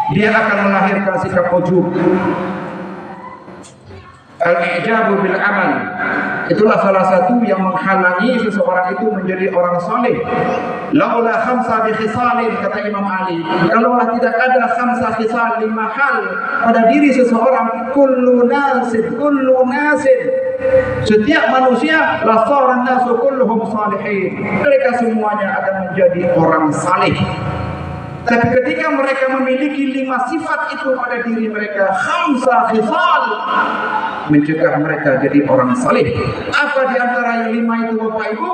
dia akan melahirkan sikap ujub. Al-ijabu bil amal, itulah salah satu yang menghalangi seseorang itu menjadi orang saleh. Laula khamsa bi khisalin, kata Imam Ali, kalaulah tidak ada khamsa khisal, 5 hal pada diri seseorang, kullu nasin, setiap manusia, la saran nasu kulluhum salihin, mereka semuanya akan menjadi orang saleh. Tapi ketika mereka memiliki 5 sifat itu pada diri mereka, khamsa khisal, mencegah mereka jadi orang saleh. Apa di antara yang 5 itu, Bapak Ibu?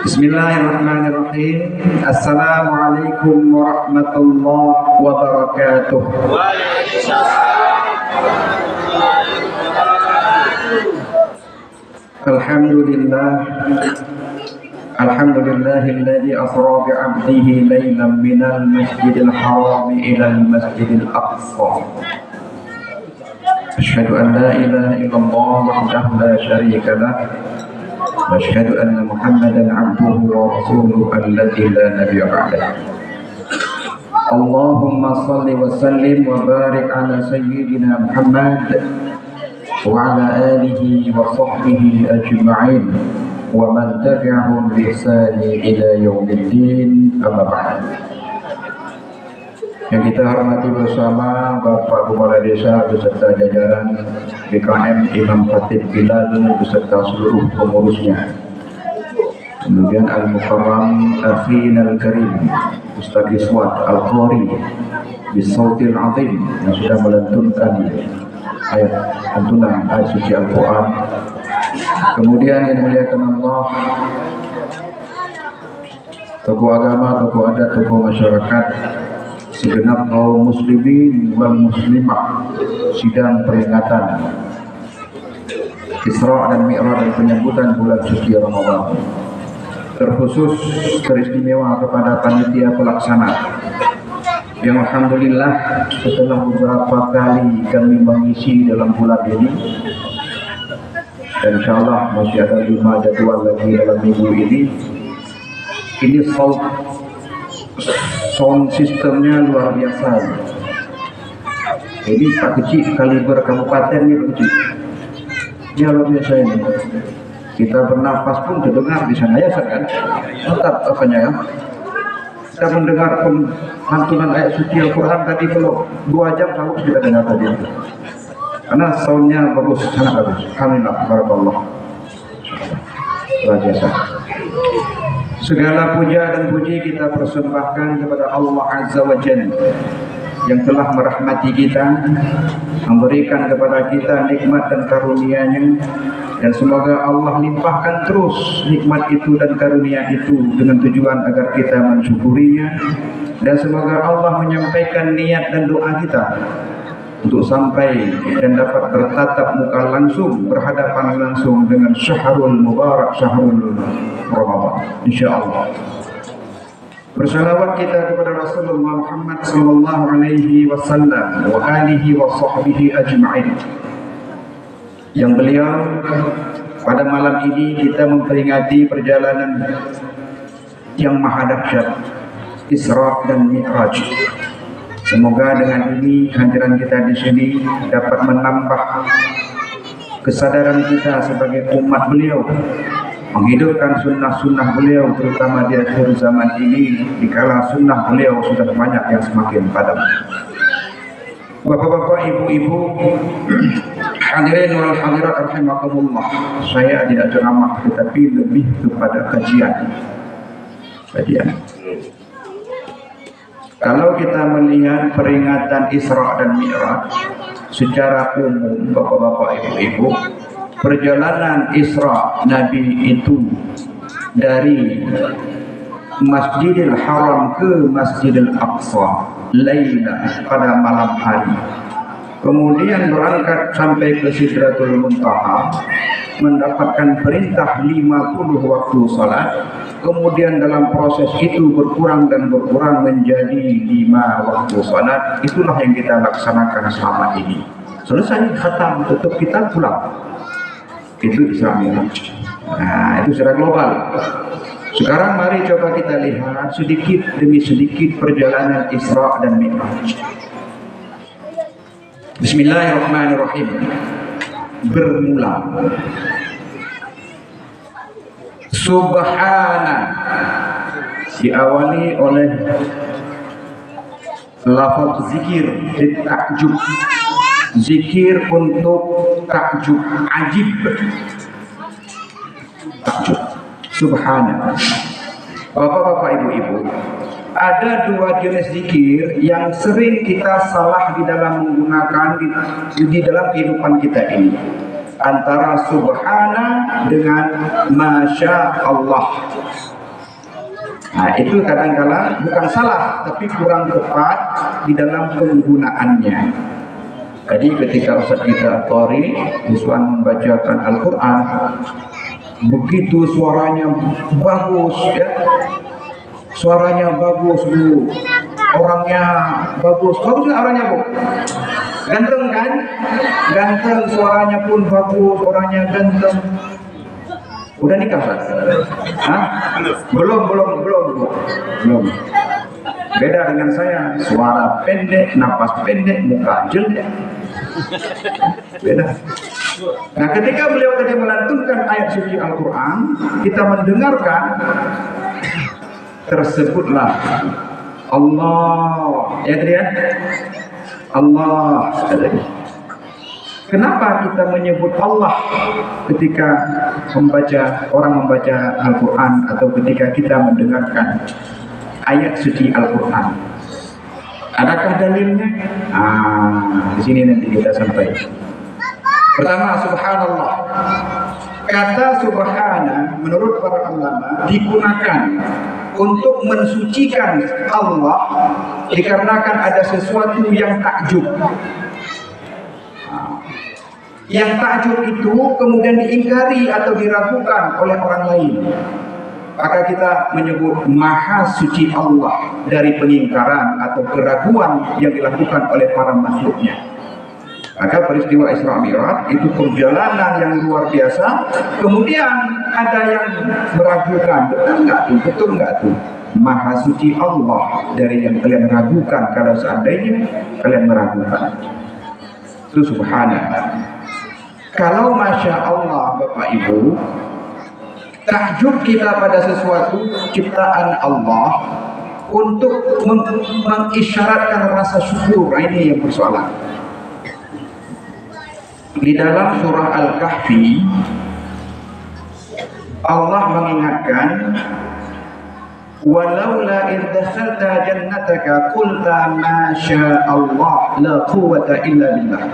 Bismillahirrahmanirrahim. Assalamualaikum warahmatullahi wabarakatuh. Waalaikumsalam. Alhamdulillahilladzi asra bi'abdihi laylan minal masjidil haram ilal masjidil aqsa. Asyhadu an la ilaha illallah wahdahu la syarika lah wa asyhadu anna Muhammadan 'abduhu wa rasuluhu alladzi la nabiyya ba'dahu. Allahumma salli wa sallim wa barik ala sayyidina Muhammad wa ala alihi wa sahbihi ajma'in wa man tabi'ahum bi ihsani ila yaumiddin, amma ba'd. Yang kita hormati bersama Bapak Kepala Desa beserta jajaran BKM Imam Khatib Bilal beserta seluruh pengurusnya. Kemudian Al-Mukarram Akhina Al-Karim Ustaz Iswat Al-Qari bisautil azim yang sudah melantunkan ayat lantunan ayat suci Al-Quran. Kemudian yang dimuliakan Allah, tokoh agama, tokoh adat, tokoh masyarakat, segenap kaum muslimin wal muslimah, sidang peringatan Isra dan Mi'raj dan penyambutan bulan suci Ramadan. Terkhusus teristimewa kepada panitia pelaksana yang alhamdulillah setelah beberapa kali kami mengisi dalam bulan ini, dan insyaallah masih ada 5 jadwal lagi dalam minggu ini sound sistemnya luar biasa. Ini tak kecil, kaliber kabupaten ini kecil, ya luar biasa ini. Kita bernafas pun terdengar di sana ya kan? Tetap apanya ya? Kita mendengar lantunan ayat suci Al-Quran tadi kalau 2 jam selalu kita dengar tadi. Karena soundnya bagus, sangat bagus. Alhamdulillah, barakallah. Luar biasa. Segala puja dan puji kita persembahkan kepada Allah Azza wa Jalla yang telah merahmati kita, memberikan kepada kita nikmat dan karunia-Nya, dan semoga Allah limpahkan terus nikmat itu dan karunia itu dengan tujuan agar kita mensyukurinya, dan semoga Allah menyampaikan niat dan doa kita untuk sampai dan dapat bertatap muka langsung, berhadapan langsung dengan syahrul mubarak, syahrul Ramadan, insyaallah. Bersalawat kita kepada Rasulullah Muhammad sallallahu alaihi wasallam wa alihi wa sahbihi ajma'in, yang beliau pada malam ini kita memperingati perjalanan yang maha dahsyat, Isra dan Mi'raj. Semoga dengan ini kehadiran kita di sini dapat menambah kesadaran kita sebagai umat beliau, menghidupkan sunnah-sunnah beliau, terutama di akhir zaman ini, dikala sunnah beliau sudah banyak yang semakin padam. Bapak-bapak, ibu-ibu, hadirin wal hadirat rahimakumullah, saya tidak ceramah tetapi lebih kepada kajian. Kalau kita melihat peringatan Isra dan Mi'raj secara umum, bapak-bapak, ibu-ibu, perjalanan Isra Nabi itu dari Masjidil Haram ke Masjidil Aqsa Laila pada malam hari, kemudian berangkat sampai ke Sidratul Muntaha, mendapatkan perintah 50 waktu salat, kemudian dalam proses itu berkurang dan berkurang menjadi 5 waktu salat. Itulah yang kita laksanakan selama ini. selesai khatam, tutup kitab, pulang. Itu Isra Mi'raj. Nah, itu secara global. Sekarang mari coba kita lihat sedikit demi sedikit perjalanan Isra dan Mi'raj. Bismillahirrahmanirrahim. Bermula. Subhana, diawali oleh lafaz zikir takjub, zikir untuk takjub, ajib, takjub. Subhana. Bapak-bapak, ibu-ibu, ada dua jenis zikir yang sering kita salah di dalam menggunakan di dalam kehidupan kita ini, antara subhana dengan masya Allah. Nah, itu kadang-kala bukan salah, tapi kurang tepat di dalam penggunaannya. Jadi ketika Ustaz kita Tori Iswan membacakan Al-Quran, begitu suaranya bagus, ya, suaranya bagus Bu, orangnya bagus, bagus nggak orangnya Bu? Ganteng kan? Ganteng, suaranya pun bagus, orangnya ganteng. Udah nikah Ustaz? Hah? Belum. Beda dengan saya, suara pendek, napas pendek, muka jelek. Beda. Nah, ketika beliau tadi melantunkan ayat suci Al-Quran, kita mendengarkan, tersebutlah Allah, ya tadi ya, Allah. Kenapa kita menyebut Allah ketika orang membaca Al-Quran atau ketika kita mendengarkan ayat suci Al-Quran? Adakah dalilnya? Di sini nanti kita sampaikan. Pertama, subhanallah. Kata subhana menurut para ulama digunakan untuk mensucikan Allah dikarenakan ada sesuatu yang takjub. Yang takjub itu kemudian diingkari atau diragukan oleh orang lain. Maka kita menyebut maha suci Allah dari pengingkaran atau keraguan yang dilakukan oleh para makhluknya. Maka peristiwa Isra Mi'raj itu perjalanan yang luar biasa. Kemudian ada yang meragukan, betul nggak tuh? Maha suci Allah dari yang kalian ragukan kalau seandainya kalian meragukan. Itu subhanallah. Kalau masya Allah Bapak Ibu, takjub kita pada sesuatu ciptaan Allah untuk mengisyaratkan rasa syukur. Ini yang persoalan. Di dalam surah Al-Kahfi Allah mengingatkan, walaula idh dakhalta jannataka qulta ma syaa Allah la quwwata illa billah.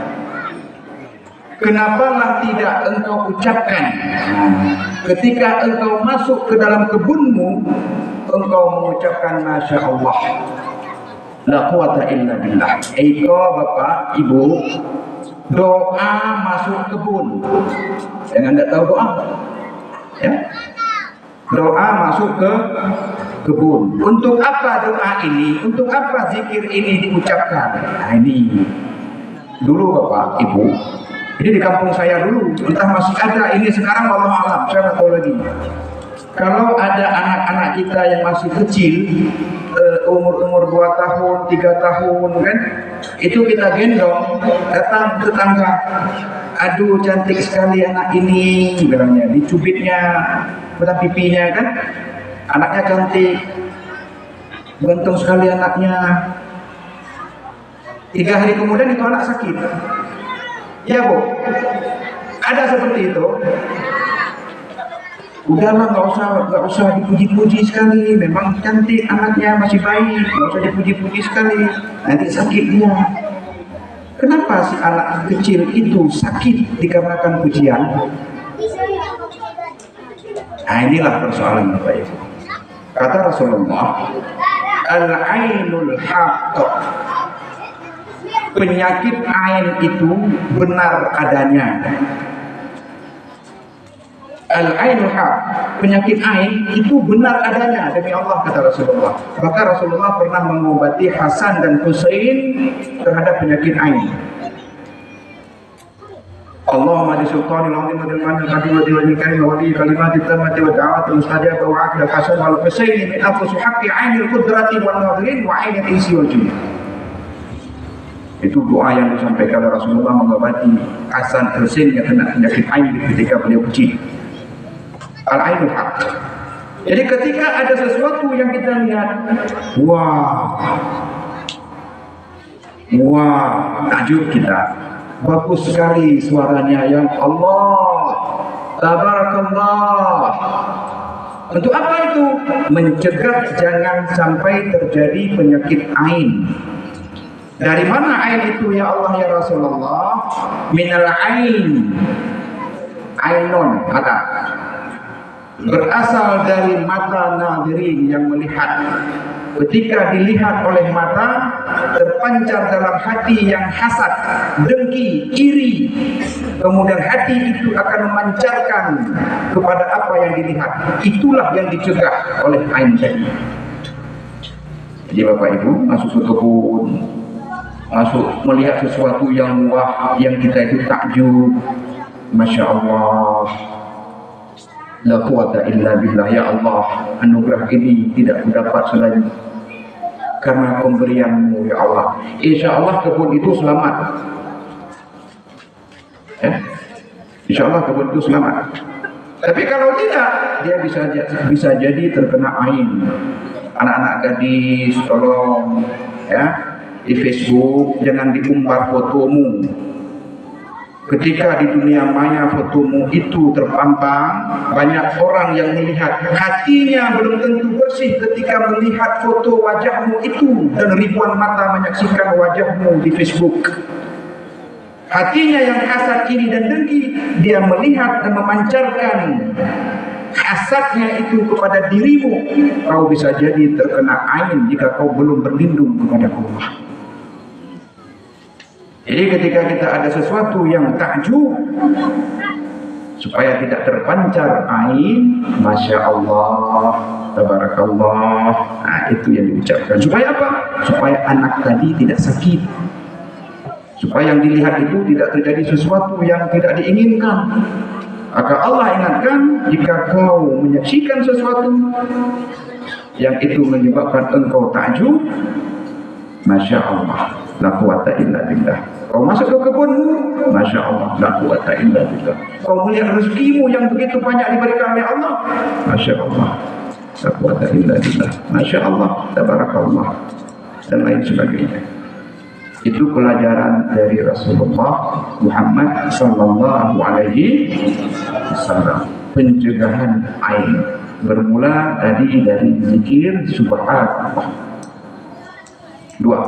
Kenapalah tidak engkau ucapkan ketika engkau masuk ke dalam kebunmu, engkau mengucapkan masya Allah la quwwata illa billah. Itu Bapak Ibu, doa masuk kebun. Jangan tidak tahu doa, ya. Doa masuk ke kebun. Untuk apa doa ini? Untuk apa zikir ini diucapkan? Nah, ini dulu Bapak Ibu, ini di kampung saya dulu, entah masih ada ini sekarang, wallahu a'lam, saya nggak tahu lagi. Kalau ada anak-anak kita yang masih kecil, umur 2 tahun, 3 tahun kan, itu kita gendong, datang tetangga, aduh cantik sekali anak ini, bilangnya, dicubitnya, betul pipinya kan, anaknya cantik, gantung sekali anaknya. 3 hari kemudian itu anak sakit. Ya Bu, ada seperti itu. Udahlah, nggak usah dipuji-puji sekali. Memang cantik anaknya, masih baik, nggak usah dipuji-puji sekali. Nanti sakit dia. Kenapa si anak kecil itu sakit dikarenakan pujian? Nah, inilah persoalan Bapak Ibu. Kata Rasulullah, al-ainul haqq, penyakit ain itu benar adanya. Al-ainul haq, penyakit ain itu benar adanya demi Allah, kata Rasulullah. Maka Rasulullah pernah mengobati Hasan dan Husain terhadap penyakit ain. Allahumma di sultanil azim wa dilmanil qadim wa diwajil karim wa wali kalimatit tammati wa da'watil mustajabah wa aqil hasan wal husaini min anfusi haqqi ainil qudrati wal nadirin wa ainil insi wal jinn. Itu doa yang disampaikan oleh Rasulullah mengobati Hasan Husain yang kena penyakit ain ketika beliau kecil. Al-ainul haq. Jadi ketika ada sesuatu yang kita lihat, wah, takjub kita. Bagus sekali suaranya, ya Allah, tabarakallah. Untuk apa itu? Mencegah jangan sampai terjadi penyakit ain. Dari mana ain itu ya Allah ya Rasulullah? Minal ain, ainun, mata. Berasal dari mata nadirin yang melihat. Ketika dilihat oleh mata, terpancar dalam hati yang hasad, dengki, iri. Kemudian hati itu akan memancarkan kepada apa yang dilihat. Itulah yang dicegah oleh ain tadi. Jadi Bapak Ibu masuk ke kebun, masuk melihat sesuatu yang wah, yang kita itu takjub, Masya Allah, la quwata illa billah, ya Allah, anugerah ini tidak mendapat selain karena pemberianmu ya Allah. Insya Allah kebun itu selamat, Insya Allah kebun itu selamat. Tapi kalau tidak, dia bisa jadi terkena ain. Anak-anak gadis, tolong ya, di Facebook jangan diumbar fotomu. Ketika di dunia maya fotomu itu terpampang, banyak orang yang melihat. Hatinya belum tentu bersih ketika melihat foto wajahmu itu, dan ribuan mata menyaksikan wajahmu di Facebook. Hatinya yang hasad, iri dan dengki, dia melihat dan memancarkan hasadnya itu kepada dirimu. Kau bisa jadi terkena ain jika kau belum berlindung kepada Allah. Jadi ketika kita ada sesuatu yang takjub, supaya tidak terpancar ain, Masya Allah, tabarakallah, nah itu yang diucapkan. Supaya apa? Supaya anak tadi tidak sakit, supaya yang dilihat itu tidak terjadi sesuatu yang tidak diinginkan. Maka Allah ingatkan, jika kau menyaksikan sesuatu yang itu menyebabkan engkau takjub, Masya Allah, la quwata illa billah. Kau masuk ke kebunmu, Masya Allah, la quwata illa billah. Kau melihat rezekimu yang begitu banyak diberikan oleh Allah, Masya Allah, la quwata illa billah. Masya Allah, tabarakallah, dan lain sebagainya. Itu pelajaran dari Rasulullah Muhammad sallallahu alaihi wasallam. Pencegahan ain bermula tadi dari zikir subhanallah. Dua,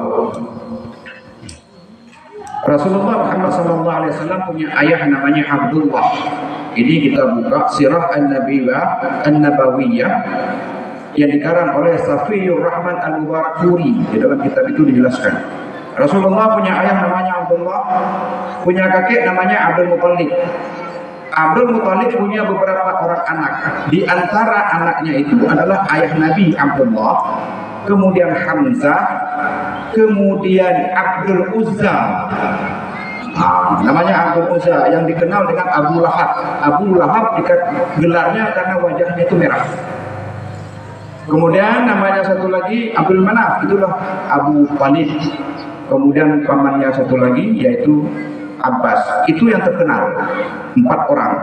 Rasulullah Muhammad sallallahu alaihi wasallam punya ayah namanya Abdullah. Ini kita buka Sirah An-Nabawiyah yang dikarang oleh Safiyur Rahman Al-Mubarakfuri. Di dalam kitab itu dijelaskan. Rasulullah punya ayah namanya Abdullah, punya kakek namanya Abdul Muthalib. Abdul Muthalib punya beberapa orang anak. Di antara anaknya itu adalah ayah Nabi Abdullah, kemudian Hamzah, kemudian Abdul Uzza. Namanya Abdul Uzza yang dikenal dengan Abu Lahab. Abu Lahab gelarnya karena wajahnya itu merah. Kemudian namanya satu lagi Abdul Manaf, itulah Abu Talib. Kemudian pamannya satu lagi yaitu Abbas. Itu yang terkenal, 4 orang.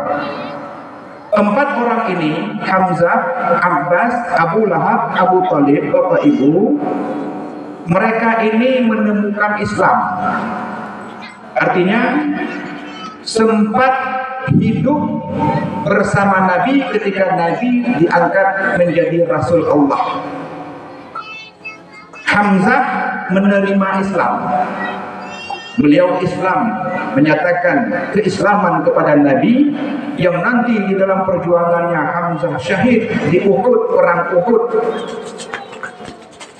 4 orang ini, Hamzah, Abbas, Abu Lahab, Abu Talib, Bapak Ibu, mereka ini menemukan Islam. Artinya sempat hidup bersama Nabi ketika Nabi diangkat menjadi Rasul Allah. Hamzah menerima Islam. Beliau Islam, menyatakan keislaman kepada Nabi, yang nanti di dalam perjuangannya Hamzah syahid di Uhud, perang Uhud.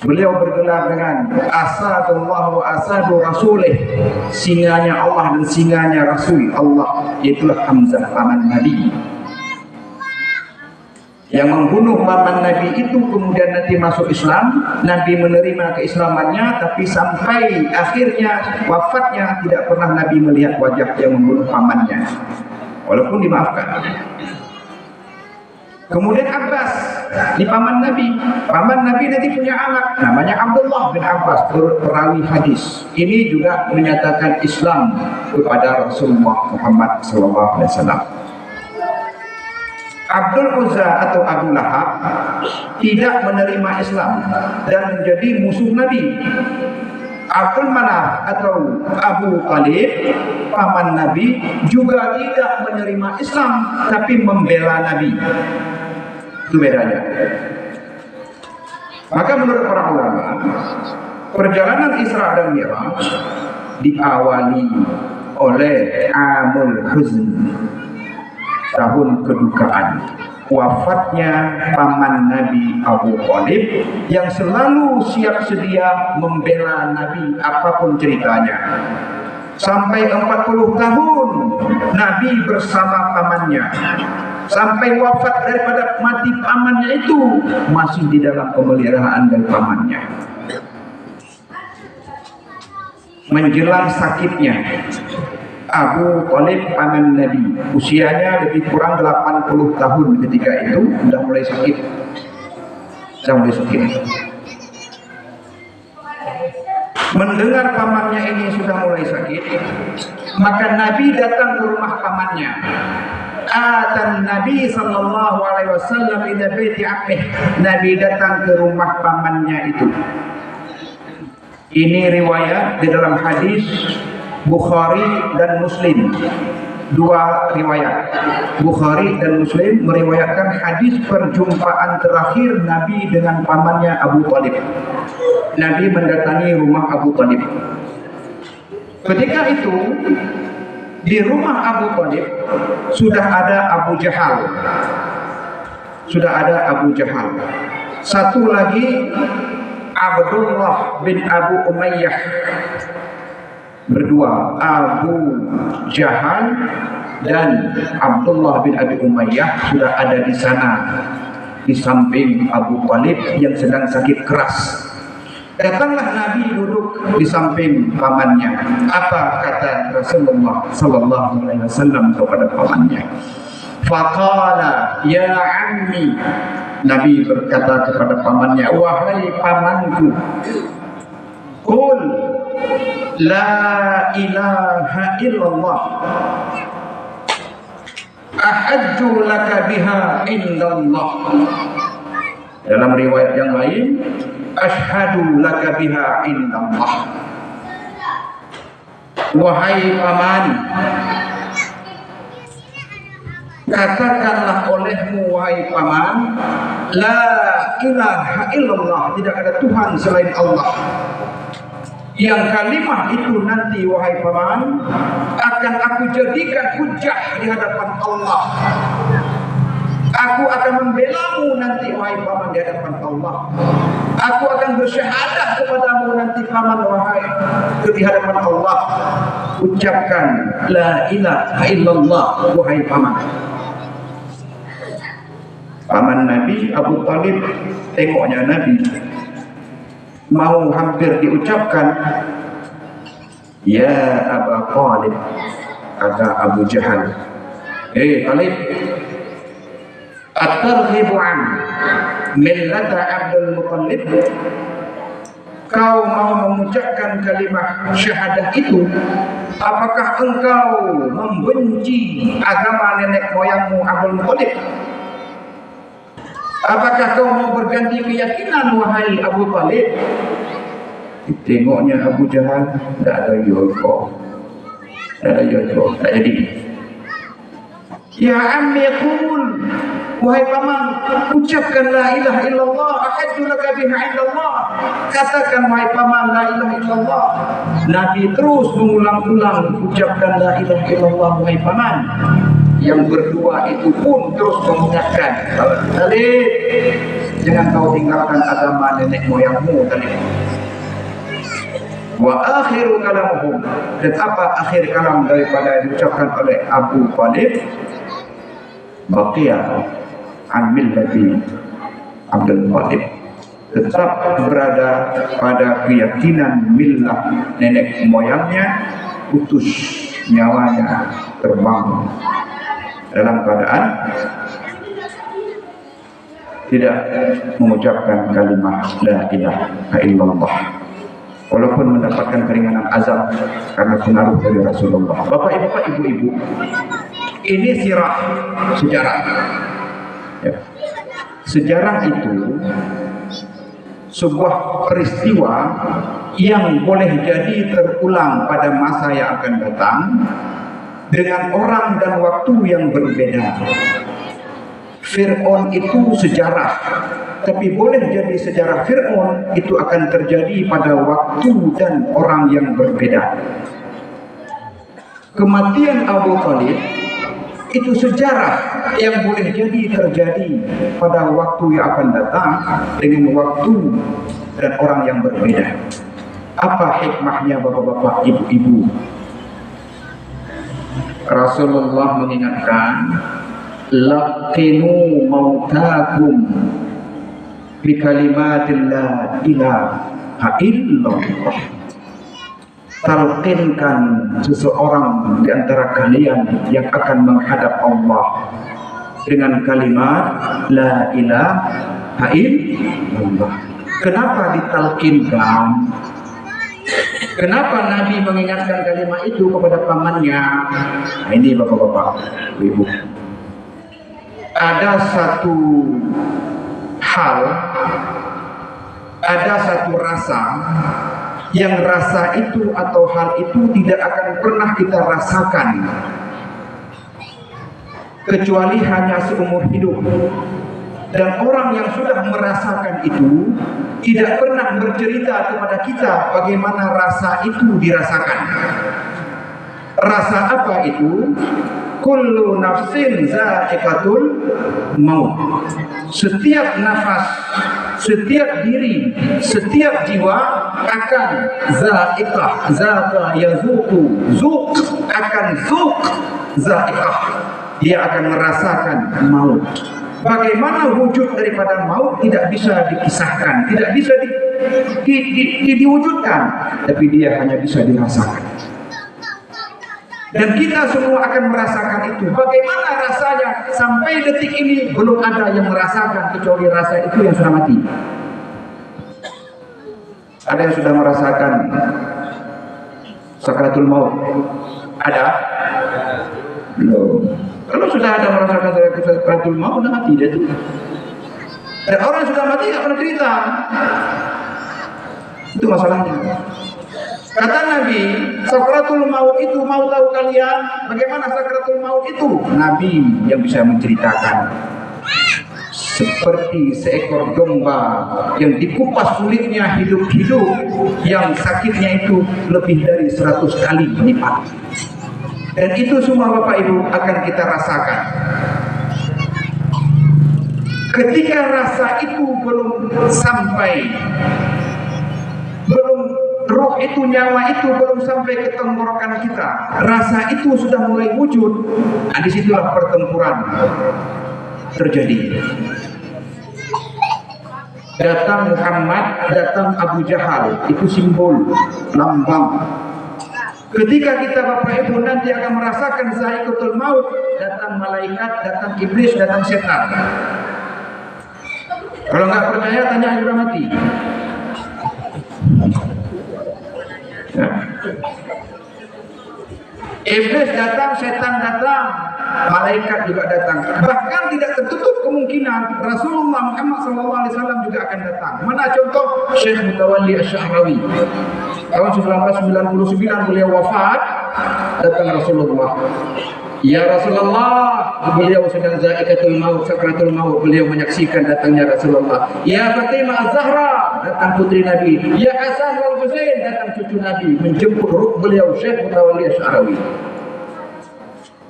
Beliau bergelar dengan Asadullah wa Asadu Rasulih, singanya Allah dan singanya Rasul Allah, yaitulah Hamzah paman Nabi. yang membunuh paman Nabi itu kemudian nanti masuk Islam, Nabi menerima keislamannya, tapi sampai akhirnya wafatnya tidak pernah Nabi melihat wajah yang membunuh pamannya, walaupun dimaafkan. Kemudian Abbas, ini paman Nabi nanti punya anak namanya Abdullah bin Abbas, perawi hadis. Ini juga menyatakan Islam kepada Rasulullah Muhammad SAW. Abdul Uzza atau Abu Lahab tidak menerima Islam dan menjadi musuh Nabi. Abdul Manaf atau Abu Talib, paman Nabi, juga tidak menerima Islam tapi membela Nabi. Itu bedanya. Maka menurut para ulama, perjalanan Isra dan Mi'raj diawali oleh Amul Huzn, tahun kedukaan, wafatnya paman Nabi Abu Talib yang selalu siap sedia membela Nabi apapun ceritanya. Sampai 40 tahun Nabi bersama pamannya, sampai wafat daripada mati pamannya itu masih di dalam pemeliharaan dari pamannya. Menjelang sakitnya Abu Talib paman Nabi, usianya lebih kurang 80 tahun ketika itu, sudah mulai sakit. Mendengar pamannya ini sudah mulai sakit, maka Nabi datang ke rumah pamannya. Atan Nabi sallallahu alaihi wasallam ila baiti ammih. Nabi datang ke rumah pamannya itu. Ini riwayat di dalam hadis Bukhari dan Muslim. Dua riwayat, Bukhari dan Muslim meriwayatkan hadis perjumpaan terakhir Nabi dengan pamannya Abu Talib. Nabi mendatangi rumah Abu Talib. Ketika itu di rumah Abu Talib sudah ada Abu Jahal. Satu lagi Abdullah bin Abu Umayyah. Berdua, Abu Jahal dan Abdullah bin Abi Umayyah sudah ada di sana, di samping Abu Talib yang sedang sakit keras. Datanglah Nabi duduk di samping pamannya. Apa kata Rasulullah sallallahu alaihi wasallam kepada pamannya? Faqala ya ammi. Nabi berkata kepada pamannya, wahai pamanku, qul la ilaha illallah ahajju laka biha indallah. Dalam riwayat yang lain, ashhadu laka biha indallah. Wahai paman, katakanlah olehmu wahai paman, la ilaha illallah, tidak ada Tuhan selain Allah. Yang kalimat itu nanti wahai paman akan aku jadikan hujah di hadapan Allah. Aku akan membelamu nanti wahai paman di hadapan Allah. Aku akan bersyahadah kepadamu nanti paman wahai di hadapan Allah. Ucapkan la ilaha illallah wahai paman. Paman Nabi Abu Talib tengoknya Nabi mau hampir diucapkan, ya Abu Talib, kata Abu Jahal, Talib, at-targhibu an millata Abdul Muttalib, kau mau mengucapkan kalimat syahadah itu, apakah engkau membenci agama nenek moyangmu Abdul Muttalib? Apakah kau mau berganti keyakinan wahai Abu Talib? Tengoknya Abu Jahal, tidak ada yoko, tak jadi. Ya ammi qul, wahai paman, ucapkan la ilaha illallah, ahaddu laka biha indallah. Katakan wahai paman la ilaha illallah. Nabi terus mengulang-ulang ucapkan la ilaha illallah wahai paman. Yang berdua itu pun terus mengingatkan, Talib, jangan kau tinggalkan agama nenek moyangmu, Talib. Wa akhiru kalamuhum, dan apa akhir kalam daripada yang diucapkan oleh Abu Talib? Baqiyah an millati Abdul Muttalib, tetap berada pada keyakinan millah nenek moyangnya, putus nyawanya terbang dalam keadaan tidak mengucapkan kalimat la ilaha illallah, walaupun mendapatkan keringanan azab karena pengaruh dari Rasulullah. Bapak-bapak, ibu-ibu, ini sirah, sejarah ya. Sejarah itu sebuah peristiwa yang boleh jadi terulang pada masa yang akan datang dengan orang dan waktu yang berbeda. Fir'aun itu sejarah, tapi boleh jadi sejarah Fir'aun itu akan terjadi pada waktu dan orang yang berbeda. Kematian Abu Thalib itu sejarah yang boleh jadi terjadi pada waktu yang akan datang dengan waktu dan orang yang berbeda. Apa hikmahnya bapak-bapak, ibu-ibu? Rasulullah mengingatkan, laqinu mautakum bi kalimatin la ilaha illallah. Talqinkan seseorang di antara kalian yang akan menghadap Allah dengan kalimat la ilaha illallah. Kenapa ditalqinkan? Kenapa Nabi mengingatkan kalimat itu kepada pamannya? Nah, ini bapak-bapak, ibu. Ada satu hal, ada satu rasa, yang rasa itu atau hal itu tidak akan pernah kita rasakan kecuali hanya seumur hidup. Dan orang yang sudah merasakan itu tidak pernah bercerita kepada kita bagaimana rasa itu dirasakan. Rasa apa itu? Kullu nafsin za'iqatul maut. Setiap nafas, setiap diri, setiap jiwa akan za'iqah. Zaqa yazuqu, zuq akan zuq za'iqah. Dia akan merasakan maut. Bagaimana wujud daripada maut tidak bisa dikisahkan, tidak bisa diwujudkan, tapi dia hanya bisa dirasakan. Dan kita semua akan merasakan itu. Bagaimana rasanya? Sampai detik ini belum ada yang merasakan kecuali rasa itu yang sudah mati. Ada yang sudah merasakan sakratul maut? Ada? Belum. Kalau sudah ada merasakan sakratul maut, udah mati dia tuh. Dan orang yang sudah mati nggak pernah cerita. Itu masalahnya. Kata Nabi, sakratul maut itu, mau tahu kalian bagaimana sakratul maut itu? Nabi yang bisa menceritakan. Seperti seekor domba yang dikupas kulitnya hidup-hidup, yang sakitnya itu lebih dari 100 kali lipat. Dan itu semua Bapak Ibu akan kita rasakan. Ketika rasa itu belum sampai, roh itu, nyawa itu belum sampai ke tenggorokan kita, rasa itu sudah mulai wujud. Nah, disitulah pertempuran terjadi. Datang Muhammad, datang Abu Jahal, itu simbol, lambang. Ketika kita Bapak Ibu nanti akan merasakan za'iqatul maut, datang malaikat, datang iblis, datang setan. Kalau nggak percaya tanya yang sudah mati. Ya. Iblis datang, setan datang, malaikat juga datang. Bahkan tidak tertutup kemungkinan Rasulullah Muhammad SAW juga akan datang. Mana contoh? Syekh Mutawalli Asy-Sya'rawi. Tahun 1999 beliau wafat, datang Rasulullah. Ya Rasulullah, beliau sedang za'iqatul maut, sakratul maut, beliau menyaksikan datangnya Rasulullah. Ya Fatimah Az-Zahra, datang putri Nabi. Ya Hasan wal Husain, datang cucu Nabi, menjemput ruh beliau. Syekh Mutawalli Asy-Sya'rawi.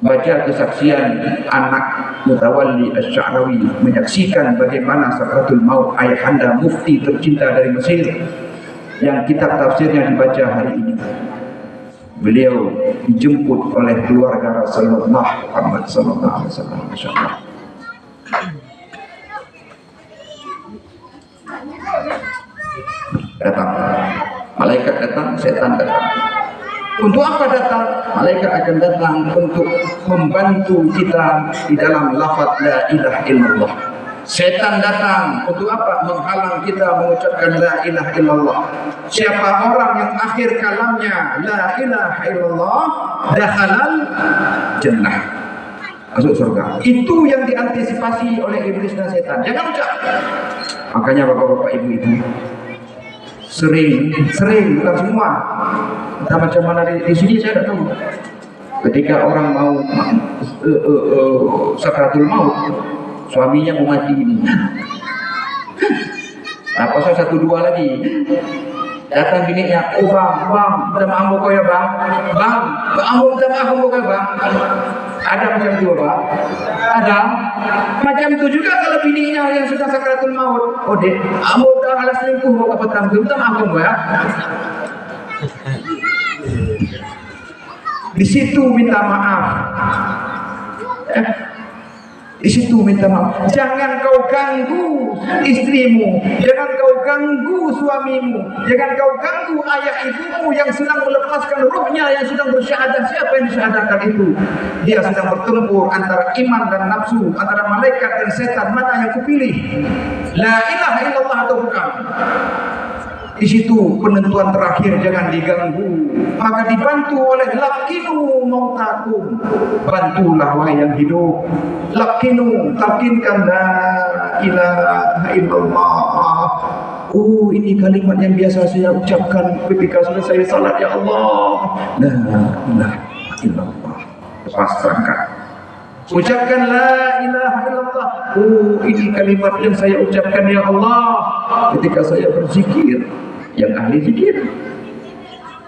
Baca kesaksian anak Mutawalli Asy-Sya'rawi menyaksikan bagaimana sakratul maut ayahanda mufti tercinta dari Mesir, yang kitab tafsirnya dibaca hari ini. Beliau dijemput oleh keluarga Rasulullah Muhammad sallallahu alaihi wasallam. Masyaallah. datang. Malaikat datang, setan datang. Untuk apa datang? Malaikat akan datang untuk membantu kita di dalam lafaz la ilaha illallah. Setan datang untuk apa? Menghalang kita mengucapkan la ilaha illallah. Siapa orang yang akhir kalamnya la ilaha illallah, dakhalal jannah, masuk surga. Itu yang diantisipasi oleh iblis dan setan. Jangan ucap. Makanya bapak-bapak ibu-ibu sering bukan semua, entah macam mana di sini saya tidak tahu. Ketika orang mau sakratul maut, suaminya mau mati ini, apa satu dua lagi datang bininya, oh bang, minta maaf kau ya bang, minta maaf kau ya bang. Ada macam itu bang, ada macam itu juga kalau bininya yang sudah sakratul maut, oh dek, kamu udah alas selingkuh mau apa petang, minta maaf kau ya. Di situ minta maaf. Di situ minta maaf. Jangan kau ganggu istrimu, jangan kau ganggu suamimu, jangan kau ganggu ayah ibumu yang sedang melepaskan ruhnya, yang sedang bersyahadah. Siapa yang disyahadahkan itu? Dia sedang bertempur antara iman dan nafsu, antara malaikat dan setan. Mana yang kupilih? La ilaha illallah atau bukan? Di situ penentuan terakhir, jangan diganggu. Maka dibantu oleh lakinu mautakum, bantulah wahai yang hidup. Lakinu, talkinkan la ilaha illallah. Oh, ini kalimat yang biasa saya ucapkan ketika selesai salat, ya Allah. La ilaha illallah. Pasrahkan. Ucapkan la ilaha illallah. Oh, ini kalimat yang saya ucapkan ya Allah ketika saya berzikir. Yang ahli zikir.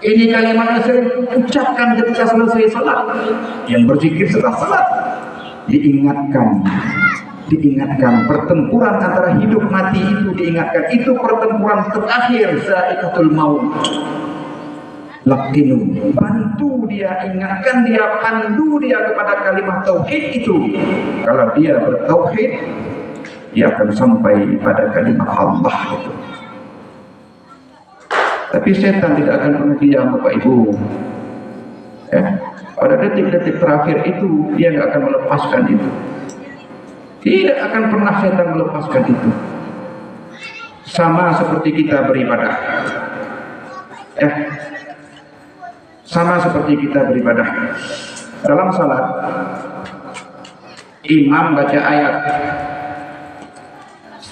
Ini kalimat yang saya ucapkan ketika selesai salat. Yang berzikir setelah salat. Diingatkan pertempuran antara hidup mati itu diingatkan. Itu pertempuran terakhir, za'iqatul maut. Lakinu, bantu dia, ingatkan dia, pandu dia kepada kalimat tauhid itu. Kalau dia bertauhid, dia akan sampai pada kalimat Allah itu. Tapi setan tidak akan pernah diam, Bapak Ibu. Pada detik-detik terakhir itu dia tidak akan melepaskan itu. Tidak akan pernah setan melepaskan itu. Sama seperti kita beribadah. Sama seperti kita beribadah. Dalam salat, imam baca ayat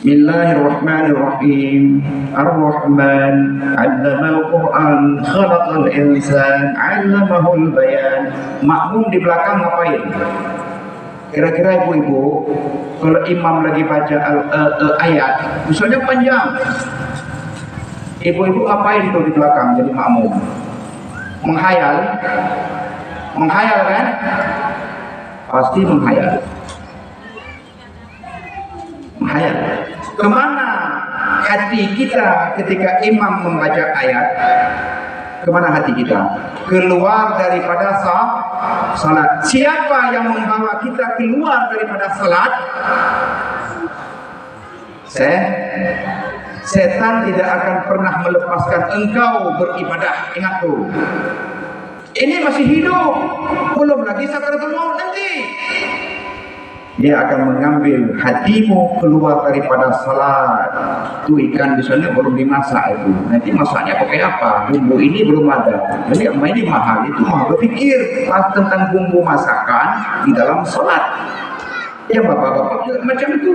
Bismillahirrahmanirrahim. Ar-Rahman 'allamal Qur'an, khalaqal insan, 'allamahul bayan. Makmum di belakang ngapain? Kira-kira ibu-ibu, kalau imam lagi baca ayat, misalnya panjang, ibu-ibu ngapain tuh di belakang jadi makmum? Menghayal kan? Pasti menghayal. Kemana hati kita ketika imam membaca ayat? Kemana hati kita? Keluar daripada salat. Siapa yang membawa kita keluar daripada salat? Setan tidak akan pernah melepaskan engkau beribadah. Ingat tuh. Ini masih hidup, belum lagi sakaratul maut nanti. Dia akan mengambil hatimu keluar daripada salat. Itu ikan di sana baru dimasak itu. Nanti masaknya pakai apa? Bumbu ini belum ada. Jadi ini mahal, itu mahal. Berpikir tentang bumbu masakan di dalam salat. Ya bapak-bapak juga macam itu.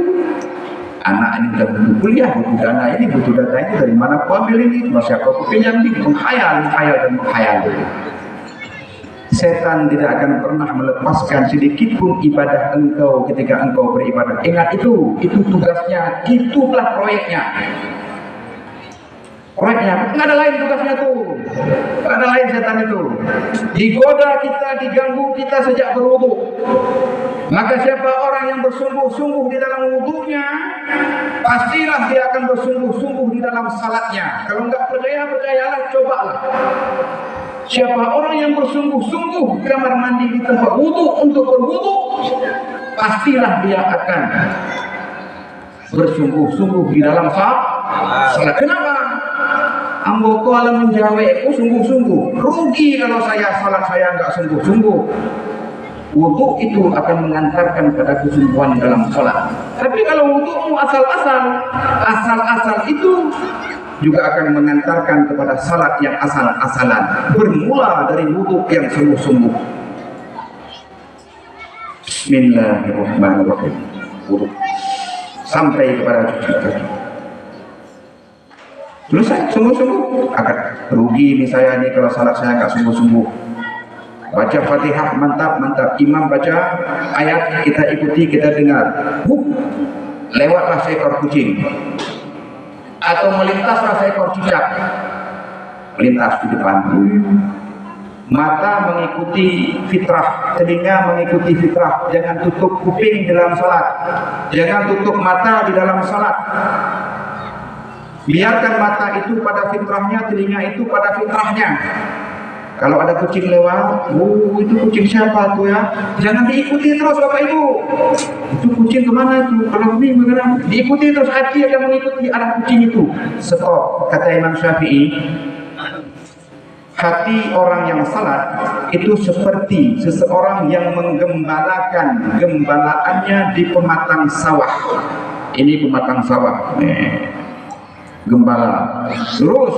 Anak ini sudah butuh kuliah, butuh dana ini, butuh data ini dari mana aku ambil ini? Masih aku pinjam ini, menghayal dan menghayal. Setan tidak akan pernah melepaskan sedikit pun ibadah engkau ketika engkau beribadah. Ingat itu tugasnya, itulah proyeknya. Nggak ada lain tugasnya tuh. Nggak ada lain setan itu. Digoda kita, diganggu kita sejak berwudu. Maka siapa orang yang bersungguh-sungguh di dalam wudunya, pastilah dia akan bersungguh-sungguh di dalam salatnya. Kalau nggak percayalah, cobalah. Siapa orang yang bersungguh-sungguh kamar mandi di tempat wudu untuk berwudu, pastilah dia akan bersungguh-sungguh di dalam salat. Kenapa? ambo ko alam menjawabku sungguh-sungguh. Rugi kalau salat saya enggak sungguh-sungguh. Wudu itu akan mengantarkan pada kesungguhan dalam salat. Tapi kalau wudumu asal-asal itu juga akan mengantarkan kepada salat yang asal-asalan. Bermula dari wudu yang sungguh-sungguh. Bismillahirrahmanirrahim. Wudu sampai kepada cuci kaki. Selesai sungguh-sungguh. Akan rugi nih saya nih kalau salat saya nggak sungguh-sungguh. Baca Fatihah mantap. Imam baca ayat, kita ikuti, kita dengar. Lewatlah seekor kucing atau melintaslah seekor cicak, melintas di depan. Mata mengikuti fitrah, telinga mengikuti fitrah. Jangan tutup kuping di dalam salat, jangan tutup mata di dalam salat. Biarkan mata itu pada fitrahnya, telinga itu pada fitrahnya. Kalau ada kucing lewat, itu kucing siapa tuh ya? Jangan diikuti terus Bapak Ibu. Itu kucing kemana itu? Kalau ini bagaimana? Diikuti terus, hati akan mengikuti arah kucing itu. Stop, kata Imam Syafi'i. Hati orang yang salat itu seperti seseorang yang menggembalakan gembalaannya di pematang sawah. Ini pematang sawah. Gembala lurus,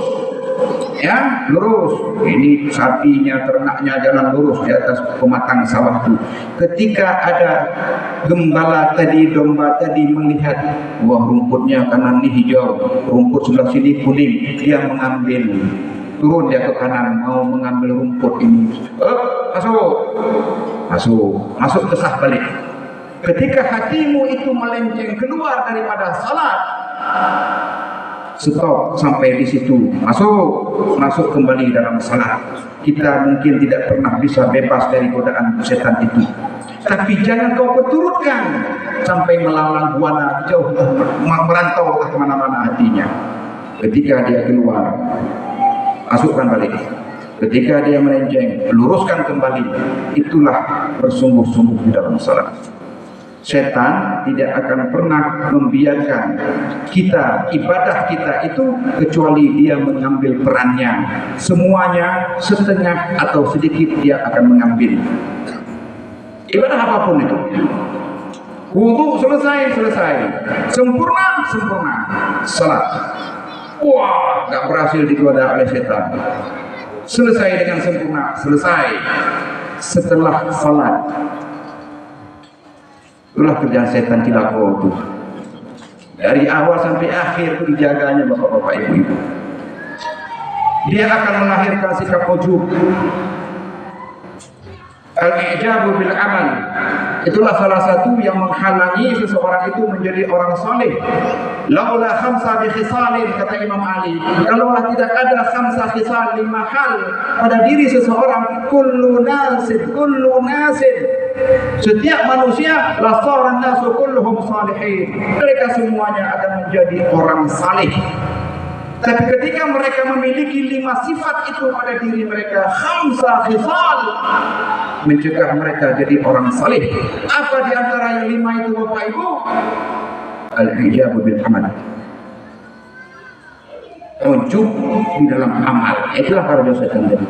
ya lurus. Ini sapinya, ternaknya jalan lurus di atas pematang sawah itu. Ketika ada gembala tadi, domba tadi melihat, wah rumputnya kanan ini hijau, rumput sebelah sini kuning, dia mengambil. Turun dia ke kanan, mau mengambil rumput ini. Masuk ke sah balik. Ketika hatimu itu melenceng keluar daripada salat, stop sampai di situ. Masuk kembali dalam salat. Kita mungkin tidak pernah bisa bebas dari godaan setan itu. Tapi jangan kau perturutkan sampai melalang buana jauh, merantau ke mana-mana hatinya. Ketika dia keluar, masukkan balik. Ketika dia melenceng, luruskan kembali. Itulah bersungguh-sungguh di dalam salat. Setan tidak akan pernah membiarkan kita, ibadah kita itu, kecuali dia mengambil perannya. Semuanya, setengah atau sedikit dia akan mengambil. Ibadah apapun itu. Wudu selesai. Sempurna. Salat. Wah, gak berhasil digoda oleh setan. Selesai dengan sempurna, selesai. Setelah salat, itulah kerjaan setan cilako itu. Dari awal sampai akhir itu dijaganya bapak-bapak, ibu-ibu. Dia akan melahirkan sikap ujub, al-i'jabu bil amal. Itulah salah satu yang menghalangi seseorang itu menjadi orang saleh. Laula khamsa bi khisalin, kata Imam Ali, kalaulah tidak ada khamsa khisal, 5 hal pada diri seseorang, kullu nasin, setiap manusia, la saran nasu kulluhum salihin, mereka semuanya akan menjadi orang saleh. Tapi ketika mereka memiliki 5 sifat itu pada diri mereka, khamsa khisal, mencegah mereka jadi orang saleh. Apa di antara yang 5 itu Bapak Ibu? Al-ijabu bil amal, ujub di dalam amal. Itulah para setan tadi.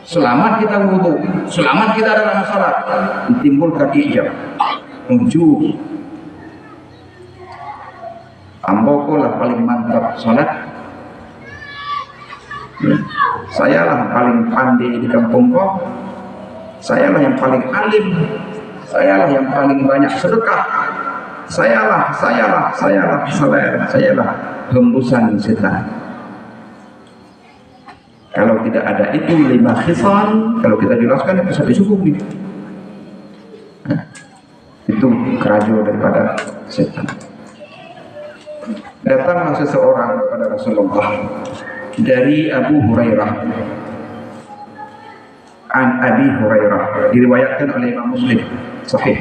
Selamat kita wudu, selamat kita dalam salat, ditimbulkan ijab, ujub. Amboko lah paling mantap salat. Sayalah paling pandai di kampung kok. Sayalah yang paling alim. Sayalah yang paling banyak sedekah. Sayalah hembusan setan. Kalau tidak ada itu 5 khisal, kalau kita jelaskan itu sampai cukup nih. Itu kerajo daripada setan. Datanglah seseorang kepada Rasulullah dari Abu Hurairah. An Abi Hurairah, diriwayatkan oleh Imam Muslim, sahih.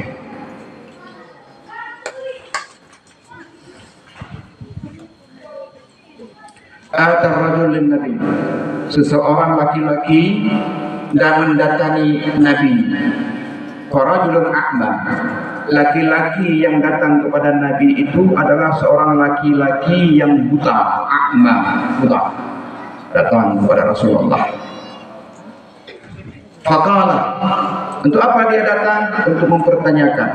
Atar rajul lin Nabi, seseorang laki-laki dan mendatangi Nabi. Farajulun a'ma, laki-laki yang datang kepada Nabi itu adalah seorang laki-laki yang buta, a'ma, buta. datang kepada Rasulullah. Faqala, untuk apa dia datang? Untuk mempertanyakan.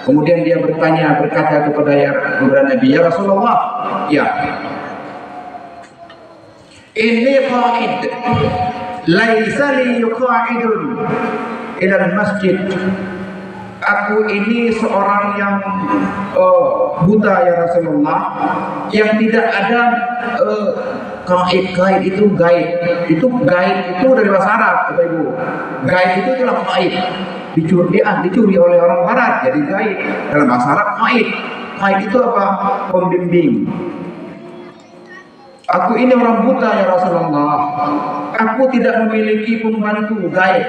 Kemudian dia berkata kepada Nabi, ya Rasulullah, ya, inni qa'id, laisa li yuqa'idun ila al-masjid. Aku ini seorang yang buta ya Rasulullah, yang tidak ada gaib itu gaib. Itu gaib itu dari bahasa Arab, Bapak Ibu. Gaib itu adalah gaib. Dicuri oleh orang barat, jadi gaib. Dalam bahasa Arab gaib. Gaib itu apa? Pembimbing. Aku ini orang buta ya Rasulullah. Aku tidak memiliki pembantu gaib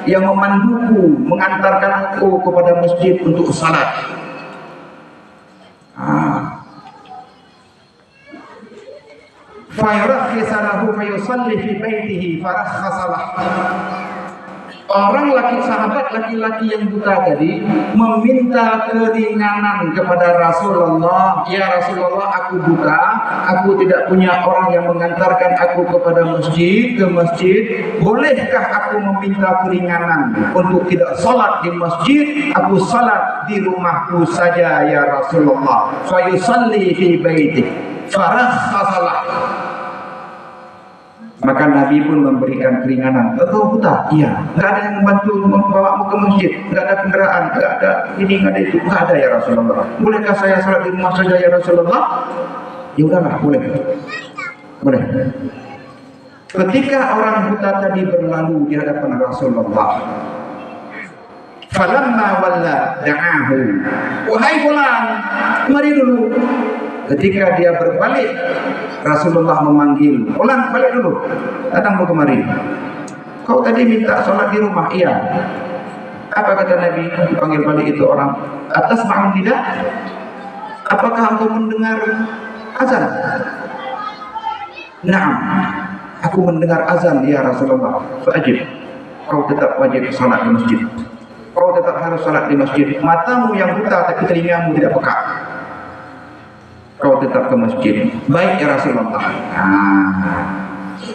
yang memanduku, mengantarkan aku kepada masjid untuk salat. Fayurakhisa lahu fayusalli fi baitihi farakhasalah. Orang sahabat laki-laki yang buta tadi meminta keringanan kepada Rasulullah. Ya Rasulullah, aku buta, aku tidak punya orang yang mengantarkan aku ke masjid. Bolehkah aku meminta keringanan untuk tidak salat di masjid? Aku salat di rumahku saja ya Rasulullah. Fa yusalli fi baitihi farakhasalah. Maka Nabi pun memberikan keringanan. Engkau buta? Iya. Enggak ada yang membantu membawamu ke masjid. Enggak ada kendaraan. Enggak ada ini, enggak ada itu. Enggak ada ya Rasulullah. Bolehkah saya salat di rumah saja ya Rasulullah? Ya udahlah, boleh. Boleh. Ketika orang buta tadi berlalu di hadapan Rasulullah, falamma walla da'ahu, wahai fulan, mari dulu. Ketika dia berbalik, Rasulullah memanggil, "Ulang, balik dulu. Datang kemari. Kau tadi minta sholat di rumah?" "Iya." Apa kata Nabi? Dipanggil balik itu orang. "Atas ma'am tidak? Apakah engkau mendengar azan?" "Na'am. Aku mendengar azan ya Rasulullah." "Fa'ajib. Kau tetap wajib sholat di masjid. Kau tetap harus sholat di masjid. Matamu yang buta tapi telingamu tidak peka. Kau tetap ke masjid." "Baik ya Rasulullah."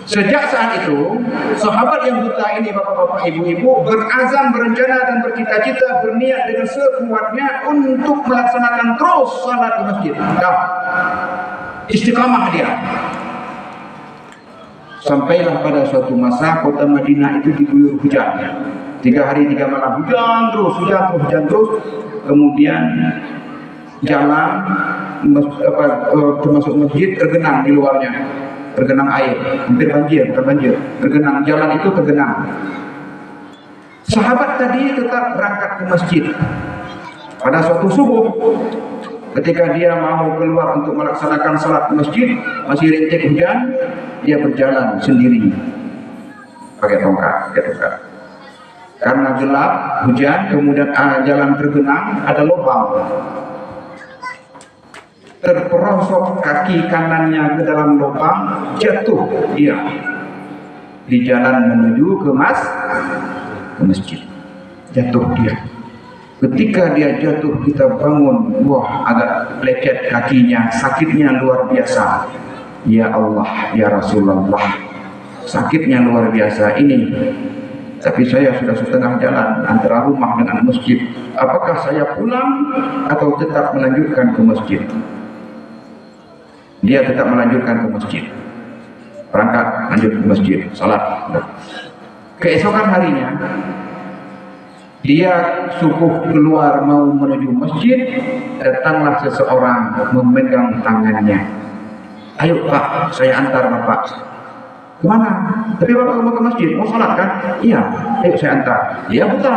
Sejak saat itu, sahabat yang buta ini, bapak-bapak, ibu-ibu, berazam, berencana dan bercita-cita, berniat dengan sekuatnya untuk melaksanakan terus salat di masjid. Istiqamah dia. Sampailah pada suatu masa kota Madinah itu diguyur hujan. 3 hari 3 malam hujan terus. Kemudian jalan termasuk masjid tergenang di luarnya, tergenang air, hampir banjir, tergenang, jalan itu tergenang. Sahabat tadi tetap berangkat ke masjid. Pada suatu subuh, ketika dia mau keluar untuk melaksanakan salat di masjid, masih rintik hujan, dia berjalan sendiri pakai tongkat. Karena gelap, hujan, kemudian jalan tergenang, ada lubang. Terperosok kaki kanannya ke dalam lubang, jatuh dia di jalan menuju ke masjid. Jatuh dia. Ketika dia jatuh, kita bangun, wah, agak lecet kakinya, sakitnya luar biasa. Ya Allah, ya Rasulullah, sakitnya luar biasa ini. Tapi saya sudah setengah jalan antara rumah dengan masjid. Apakah saya pulang atau tetap melanjutkan ke masjid? Dia tetap melanjutkan ke masjid. Berangkat, lanjut ke masjid, salat. Keesokan harinya, dia subuh keluar mau menuju masjid, datanglah seseorang memegang tangannya. "Ayo Pak, saya antar Bapak." "Kemana?" "Tapi Bapak mau ke masjid, mau salat kan?" "Iya." "Ayo saya antar." "Iya buta,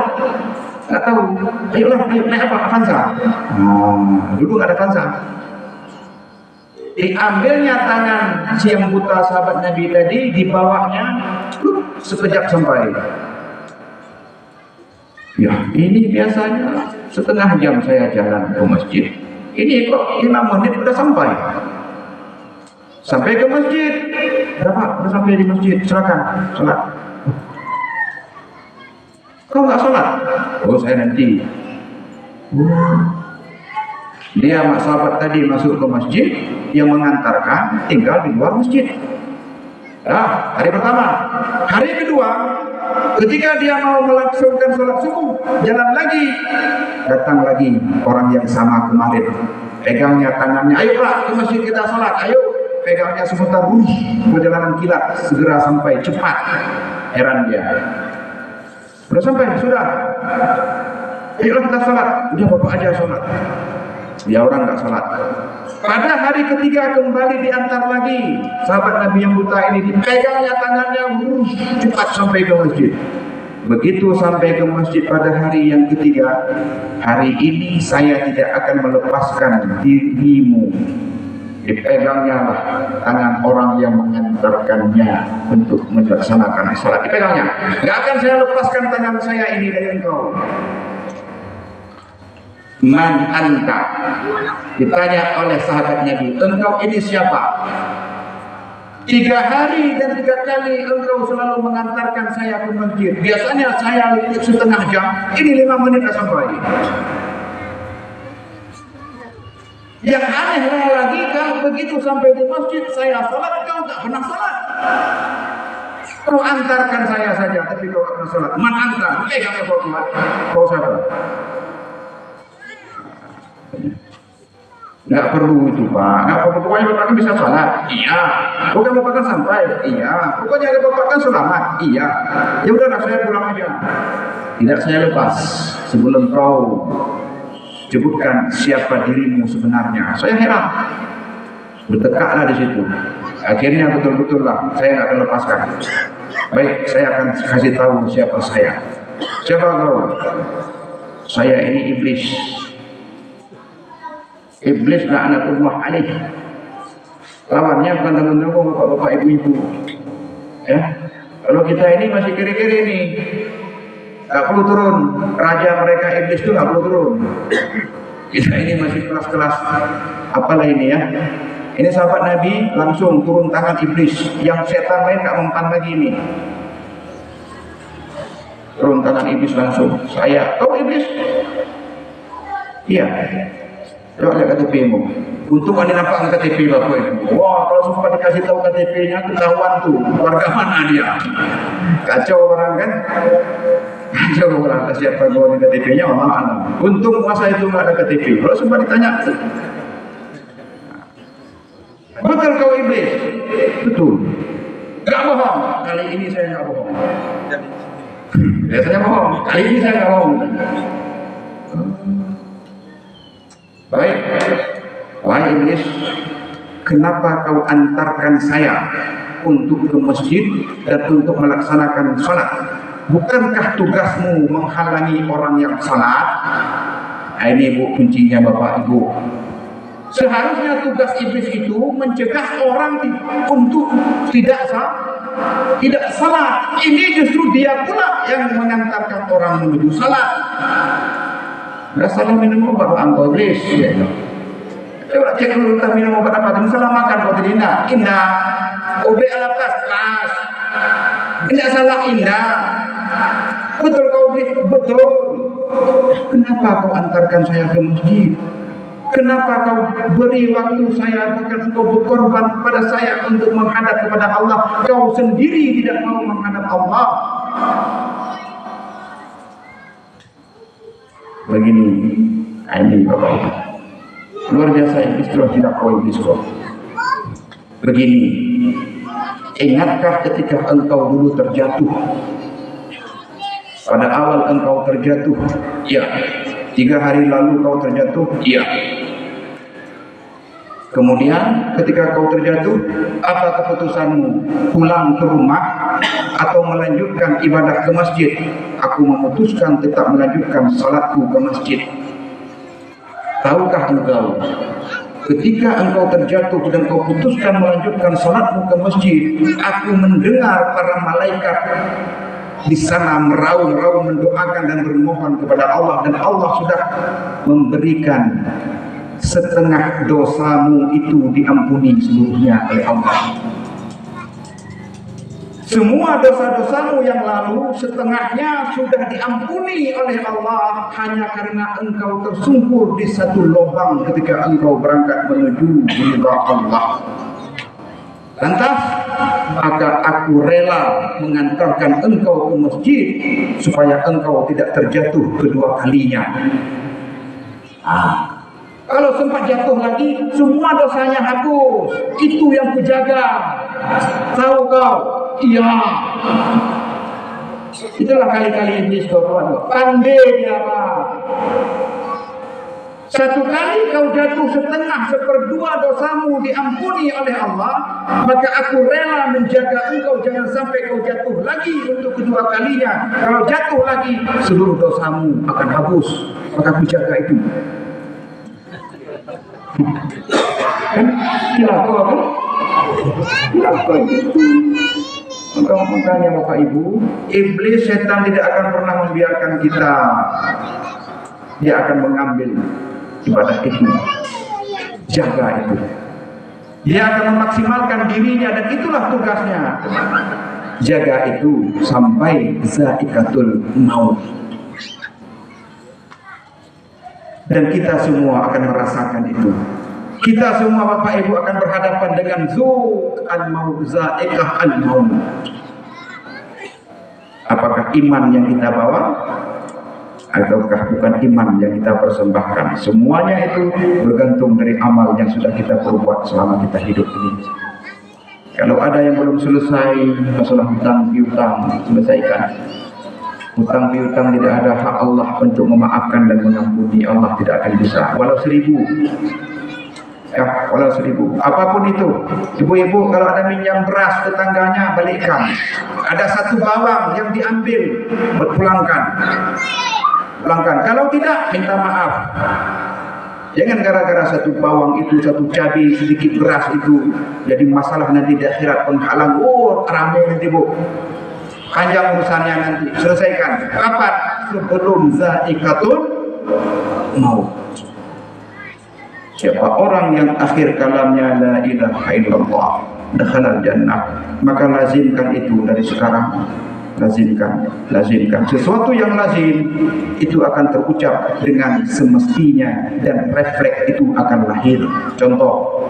nggak tahu." Ayolah, ayo naik apa? Avanza." Dulu nggak ada Avanza. Diambilnya tangan si yang buta sahabat Nabi tadi, dibawanya, sekejap sampai. Ya, ini biasanya setengah jam saya jalan ke masjid. Ini kok 5 menit sudah sampai. Sampai ke masjid. "Berapa? Sudah sampai di masjid, silakan sholat." "Kau nggak sholat?" "Oh, saya nanti." Dia sahabat tadi masuk ke masjid, yang mengantarkan tinggal di luar masjid. Nah, hari pertama. Hari kedua, ketika dia mau melangsungkan sholat subuh, jalan lagi, datang lagi orang yang sama kemarin. Pegangnya tangannya, ayo Pak, ke masjid kita sholat, ayo. Pegangnya sebentar, perjalanan kilat, segera sampai, cepat. Heran dia. Sudah sampai, sudah. Ayolah kita sholat. Udah Bapak aja sholat. Dia orang nggak sholat. Pada hari ketiga kembali diantar lagi sahabat Nabi yang buta ini, dipegangnya tangannya, cepat sampai ke masjid. Begitu sampai ke masjid pada hari yang ketiga, hari ini saya tidak akan melepaskan dirimu. Dipegangnya lah tangan orang yang mengantarkannya untuk melaksanakan sholat. Dipegangnya, nggak akan saya lepaskan tangan saya ini dari engkau. Man anta? Ditanya oleh sahabat Nabi, engkau ini siapa? 3 hari dan 3 kali engkau selalu mengantarkan saya ke masjid. Biasanya saya setengah jam, ini 5 menit sampai. Yang aneh lagi, kalau begitu sampai di masjid saya sholat, kau tak pernah sholat. Kau antarkan saya saja, tapi kau tak pernah sholat. Man anta? Kamu kau siapa? Nggak perlu itu Pak, nggak perlu, pokoknya Bapak kan bisa sholat, iya. Bukan Bapak kan sampai, iya. Pokoknya ada Bapak kan selamat, iya. Ya udahlah saya pulang aja. Tidak, saya lepas sebelum kau sebutkan siapa dirimu sebenarnya. Saya heran, bertekaklah di situ. Akhirnya betul-betul lah, saya nggak akan lepaskan. Baik, saya akan kasih tahu siapa saya. Siapa kau? Saya ini iblis. Iblis la'natullah alaih. Lawannya bukan teman-teman, bapak-bapak, ibu-ibu. Ya, kalau kita ini masih kiri-kiri nih, nggak perlu turun. Raja mereka iblis itu nggak perlu turun. Kita ini masih kelas-kelas apalah ini ya. Ini sahabat Nabi langsung turun tangan iblis. Yang setan lain nggak mempan lagi ini. Turun tangan iblis langsung. Saya, kau iblis? Iya. Coba lihat KTP-mu. Untung ada nampak KTP Bapak Ibu. Wah, kalau sempat dikasih tahu KTP-nya, ketahuan tuh warga mana dia. Kacau orang kan? Kacau orang. Siapa gua di KTP-nya, mana? Untung masa itu nggak ada KTP. Kalau sempat ditanya, betul kau iblis? Betul. Gak bohong. Kali ini saya nggak bohong. Biasanya bohong. Kali ini saya nggak bohong. Baik, wahai iblis, kenapa kau antarkan saya untuk ke masjid dan untuk melaksanakan sholat? Bukankah tugasmu menghalangi orang yang sholat? Nah, ini Bu kuncinya Bapak Ibu. Seharusnya tugas iblis itu mencegah orang untuk tidak salat. Ini justru dia pula yang mengantarkan orang menuju salat. Rasalah minum obat engkau iblis. Ya. Coba cek dulu kita minum obat apa? Salah makan kau tidak indah. Obat alatas keras. Tidak salah indah. Betul kau iblis, betul. Kenapa kau antarkan saya ke masjid? Kenapa kau beri waktu saya, bahkan kau berkorban kepada saya untuk menghadap kepada Allah? Kau sendiri tidak mau menghadap Allah. Begini, ini Bapak Ibu, luar biasa iblis terus tidak kau iblis kau. Begini, ingatkah ketika engkau dulu terjatuh? Pada awal engkau terjatuh, ya. 3 hari lalu kau terjatuh, ya. Kemudian ketika kau terjatuh, apa keputusanmu? Pulang ke rumah atau melanjutkan ibadah ke masjid? Aku memutuskan tetap melanjutkan salatku ke masjid. Tahukah engkau, ketika engkau terjatuh dan kau putuskan melanjutkan salatmu ke masjid, aku mendengar para malaikat di sana meraung-raung mendoakan dan bermohon kepada Allah, dan Allah sudah memberikan setengah dosamu itu diampuni seluruhnya oleh Allah. Semua dosa-dosamu yang lalu setengahnya sudah diampuni oleh Allah hanya karena engkau tersungkur di satu lubang ketika engkau berangkat menuju ridha Allah. Lantas maka aku rela mengantarkan engkau ke masjid supaya engkau tidak terjatuh kedua kalinya. Kalau sempat jatuh lagi, semua dosanya hapus. Itu yang kujaga. Tahu kau? Iya. Itulah kali-kali iblis kawan. Pandai dia, Pak. Satu kali kau jatuh setengah seperdua dosamu diampuni oleh Allah, maka aku rela menjaga engkau jangan sampai kau jatuh lagi untuk kedua kalinya. Kalau jatuh lagi, seluruh dosamu akan hapus. Maka aku jaga itu. Kan? Kenapa apa? Kenapa itu? Makanya Bapak Ibu, iblis setan tidak akan pernah membiarkan kita. Dia akan mengambil ibadah itu, jaga itu. Dia akan memaksimalkan dirinya dan itulah tugasnya. Jaga itu sampai zaikatul maut. Dan kita semua akan merasakan itu. Kita semua Bapak Ibu akan berhadapan dengan zuq al-maut, zaikah al-maut. Apakah iman yang kita bawa ataukah bukan iman yang kita persembahkan? Semuanya itu bergantung dari amal yang sudah kita perbuat selama kita hidup ini. Kalau ada yang belum selesai masalah hutang piutang, selesaikan. Hutang piutang tidak ada hak Allah untuk memaafkan dan mengampuni. Allah tidak akan bisa. Walau 1000. Ya, walau 1000. Apapun itu. Ibu-ibu kalau ada minjam beras tetangganya, balikkan. Ada satu bawang yang diambil, pulangkan. Kalau tidak, minta maaf. Jangan gara-gara satu bawang itu, satu cabai, sedikit beras itu jadi masalah nanti di akhirat, penghalang. Oh, ramai nanti Bu. Panjang urusannya nanti. Selesaikan. Kapan? Sebelum zaikatul maut. Siapa orang yang akhir kalamnya la ilaha illallah, dakhala jannah, maka lazimkan itu dari sekarang. Lazimkan. Sesuatu yang lazim itu akan terucap dengan semestinya dan refleks itu akan lahir. Contoh,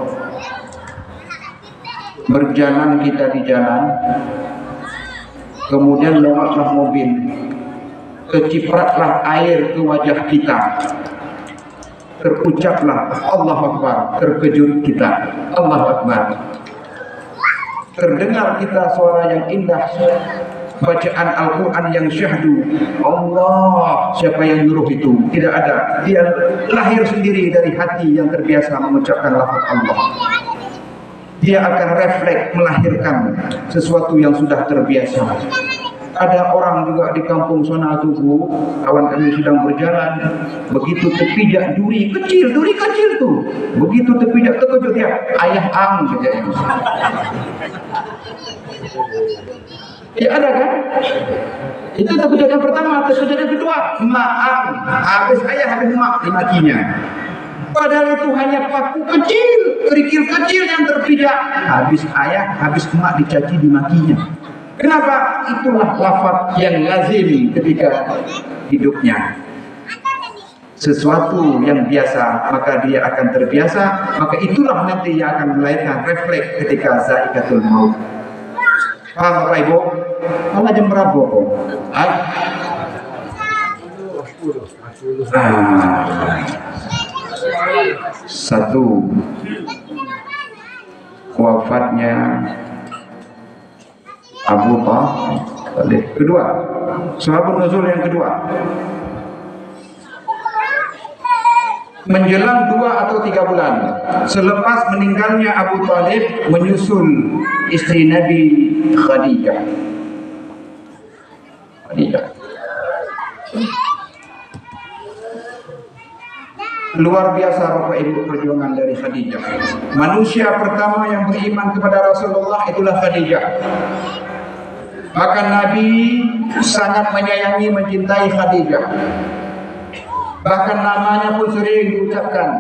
berjalan kita di jalan, kemudian lewatlah mobil, kecipratlah air ke wajah kita, terucaplah Allahu Akbar, terkejut kita, Allahu Akbar. Terdengar kita suara yang indah, bacaan Al-Quran yang syahdu. Allah, siapa yang nyuruh itu? Tidak ada. Dia lahir sendiri dari hati yang terbiasa mengucapkan lafaz Allah. Dia akan refleks melahirkan sesuatu yang sudah terbiasa. Ada orang juga di kampung sana tuh, kawan kami sedang berjalan, begitu terpijak duri kecil tuh, begitu terpijak terkejut dia, ayah ang saja yang. Ya ada kan? Itu terkejut yang pertama, terkejut yang kedua, maaf, habis ayah habis mak dimatinya. Padahal itu hanya paku kecil, kerikil kecil yang terpijak, habis ayah, habis emak dicaci dimakinya. Kenapa? Itulah lafaz yang lazim ketika hidupnya. Sesuatu yang biasa, maka dia akan terbiasa, maka itulah nanti yang akan melahirkan refleks ketika zaikatul maut. Paham Bapak Ibu? Malah jam berapa kok? Satu, wafatnya Abu Talib. Kedua, sahabat nuzul yang kedua, menjelang 2 atau 3 bulan selepas meninggalnya Abu Talib, menyusul istri Nabi Khadijah. Luar biasa Bapak Ibu perjuangan dari Khadijah. Manusia pertama yang beriman kepada Rasulullah itulah Khadijah. Maka Nabi sangat menyayangi, mencintai Khadijah. Bahkan namanya pun sering diucapkan.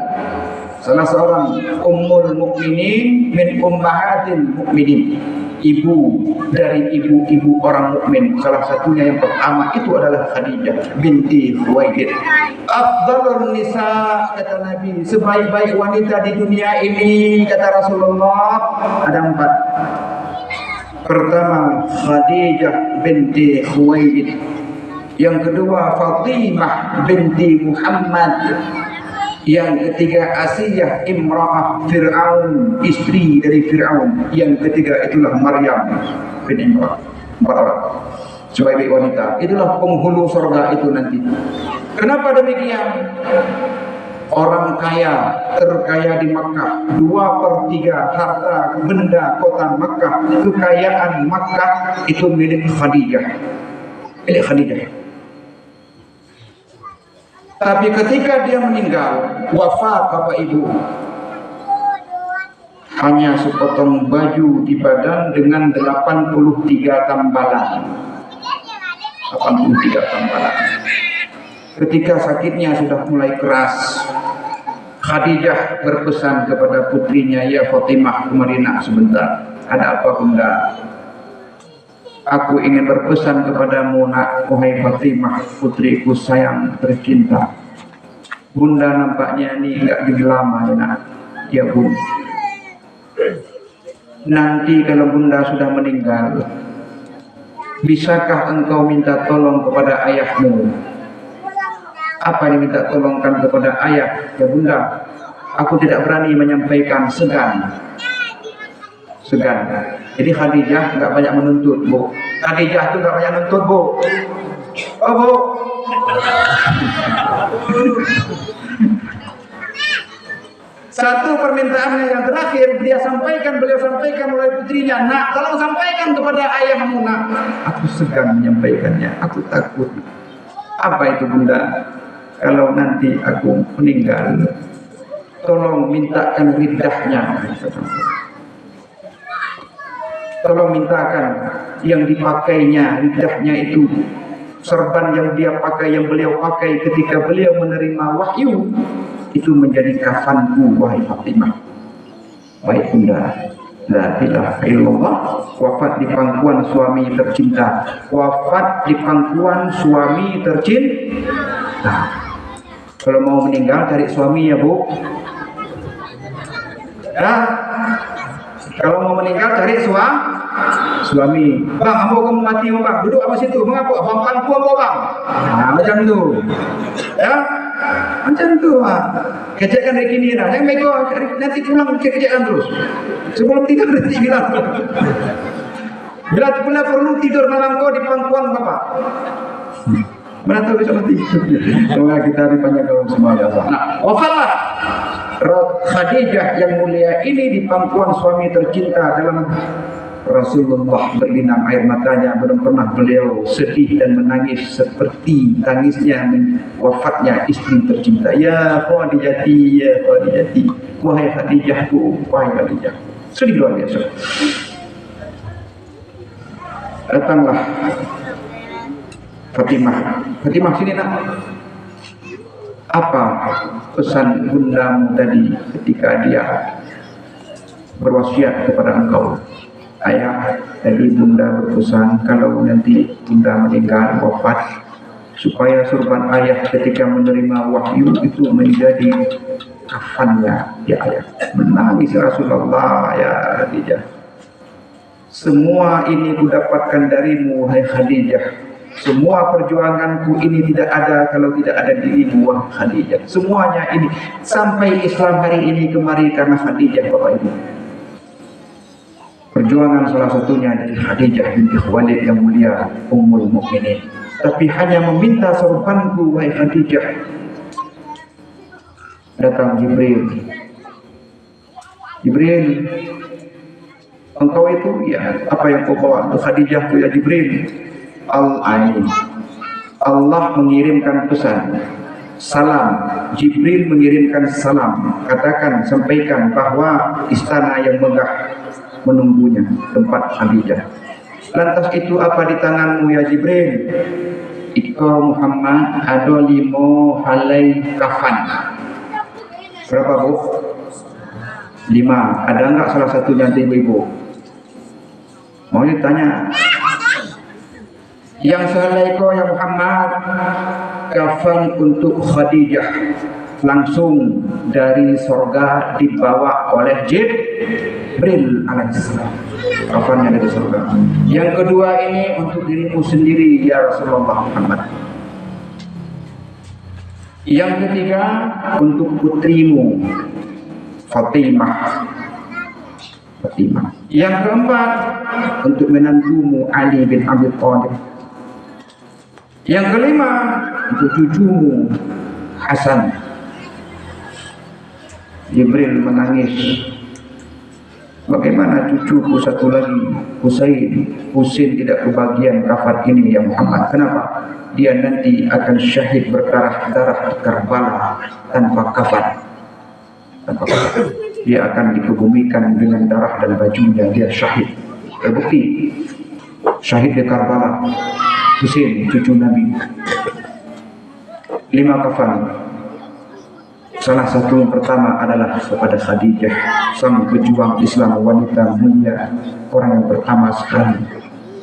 Salah seorang ummul mukminin min ummahatil mukminin. Ibu dari ibu-ibu orang mukmin. Salah satunya yang pertama itu adalah Khadijah binti Khuwailid. Afdalun nisa, kata Nabi, sebaik-baik wanita di dunia ini, kata Rasulullah, ada 4. Pertama Khadijah binti Khuwailid, yang kedua Fatimah binti Muhammad, yang ketiga Asiyah imra'ah Fir'aun, istri dari Fir'aun, yang ketiga itulah Maryam bin Imran. 4 orang sebagai wanita. Itulah penghulu surga itu nanti. Kenapa demikian? Orang kaya, terkaya di Makkah, 2/3 harta benda kota Makkah, kekayaan Makkah itu milik Khadijah. Milik Khadijah. Tapi ketika dia meninggal, wafat Bapak Ibu, hanya sepotong baju di badan dengan 83 tambalan. 83 tambalan. Ketika sakitnya sudah mulai keras, Khadijah berpesan kepada putrinya, "Ya Fatimah, kemari nak sebentar." "Ada apa bunda?" "Aku ingin berpesan kepadamu nak, wahai Fatimah, putriku sayang tercinta. Bunda nampaknya ini enggak jadi lama ya nak." "Ya bun." "Nanti kalau bunda sudah meninggal, bisakah engkau minta tolong kepada ayahmu?" "Apa yang minta tolongkan kepada ayah?" "Ya bunda, aku tidak berani menyampaikan, segan." Jadi Khadijah nggak banyak menuntut, Bu. Khadijah itu nggak banyak menuntut, Bu. Oh, Bu. Satu permintaannya yang terakhir beliau sampaikan melalui putrinya, "Nak, tolong sampaikan kepada ayahmu, nak. Aku segan menyampaikannya, aku takut." "Apa itu bunda?" "Kalau nanti aku meninggal, tolong mintakan ridahnya. Tolong mintakan yang dipakainya, ridahnya itu, serban yang dia pakai, yang beliau pakai ketika beliau menerima wahyu, itu menjadi kafanku, wahai Fatimah." Baik bunda. La ilaha illallah. Wafat di pangkuan suami tercinta. Wafat di pangkuan suami tercinta. Kalau mau meninggal cari suami ya Bu. Ya. Kalau mau meninggal cari suami. "Bang, ambo kamu mati bang. Duduk apa situ? Mengapa? Bang pangku ambo bang." Nah, macam tu. Ya. Macam tu. Kerjakan dari kini lah. Jangan mego nanti pulang kerjakan terus. Sebelum tidur nanti bilang. Bila pula perlu tidur malam kau di pangkuan Bapak. Mana tahu bisa mati. Semoga kita dipanjang kaum semua ya Allah. Nah, wafatlah Khadijah yang mulia ini di pangkuan suami tercinta. Dalam Rasulullah berlinang air matanya, belum pernah beliau sedih dan menangis seperti tangisnya wafatnya istri tercinta. "Ya Khadijati, ya Khadijati, wahai Khadijahku, wahai Khadijah." Sedih luar biasa. Datanglah Fatimah sini nak. "Apa pesan bundamu tadi ketika dia berwasiat kepada engkau?" "Ayah, tadi bunda berpesan kalau nanti bunda meninggal wafat, supaya sorban ayah ketika menerima wahyu itu menjadi kafannya." Ya ayah, menangis Rasulullah, "Ya Khadijah, semua ini kudapatkan darimu, hai Khadijah. Semua perjuanganku ini tidak ada kalau tidak ada dirimu, wahai Khadijah. Semuanya ini sampai Islam hari ini kemari karena Khadijah, Bapak Ibu. Perjuangan salah satunya dari Khadijah binti Khuwailid yang mulia, Ummul Mukminin. Tapi hanya meminta sorbanku, wahai Khadijah." Datang Jibril. "Jibril, engkau itu ya apa yang kau bawa untuk Khadijah tu ya Jibril?" Allah mengirimkan pesan, salam. Jibril mengirimkan salam. "Katakan, sampaikan bahwa istana yang megah menunggunya, tempat Khadijah." "Lantas itu apa di tanganmu ya Jibril?" "Iko Muhammad ada 5 helai kafan." "Berapa Bu?" 5. "Ada enggak salah satunya ibu-ibu?" Mau ditanya. "Yang sehelai kau ya Muhammad, kafan untuk Khadijah, langsung dari sorga dibawa oleh Jibril alaihissalam." kafannya dari surga. Yang kedua ini untuk dirimu sendiri ya Rasulullah Muhammad. Yang ketiga untuk putrimu Fatimah. Yang keempat untuk menantumu Ali bin Abi Thalib. Yang kelima untuk cucumu Hasan. Jibril menangis. Bagaimana cucuku satu lagi Husain tidak kebagian kafan ini ya Muhammad? Kenapa? Dia nanti akan syahid berdarah-darah di Karbala tanpa kafan. Dia akan dikebumikan dengan darah dan bajunya, dia syahid. Terbukti syahid di Karbala. Husain cucu Nabi. 5 kafan. Salah satu yang pertama adalah kepada Khadijah, sang pejuang Islam, wanita mulia, orang yang pertama sekali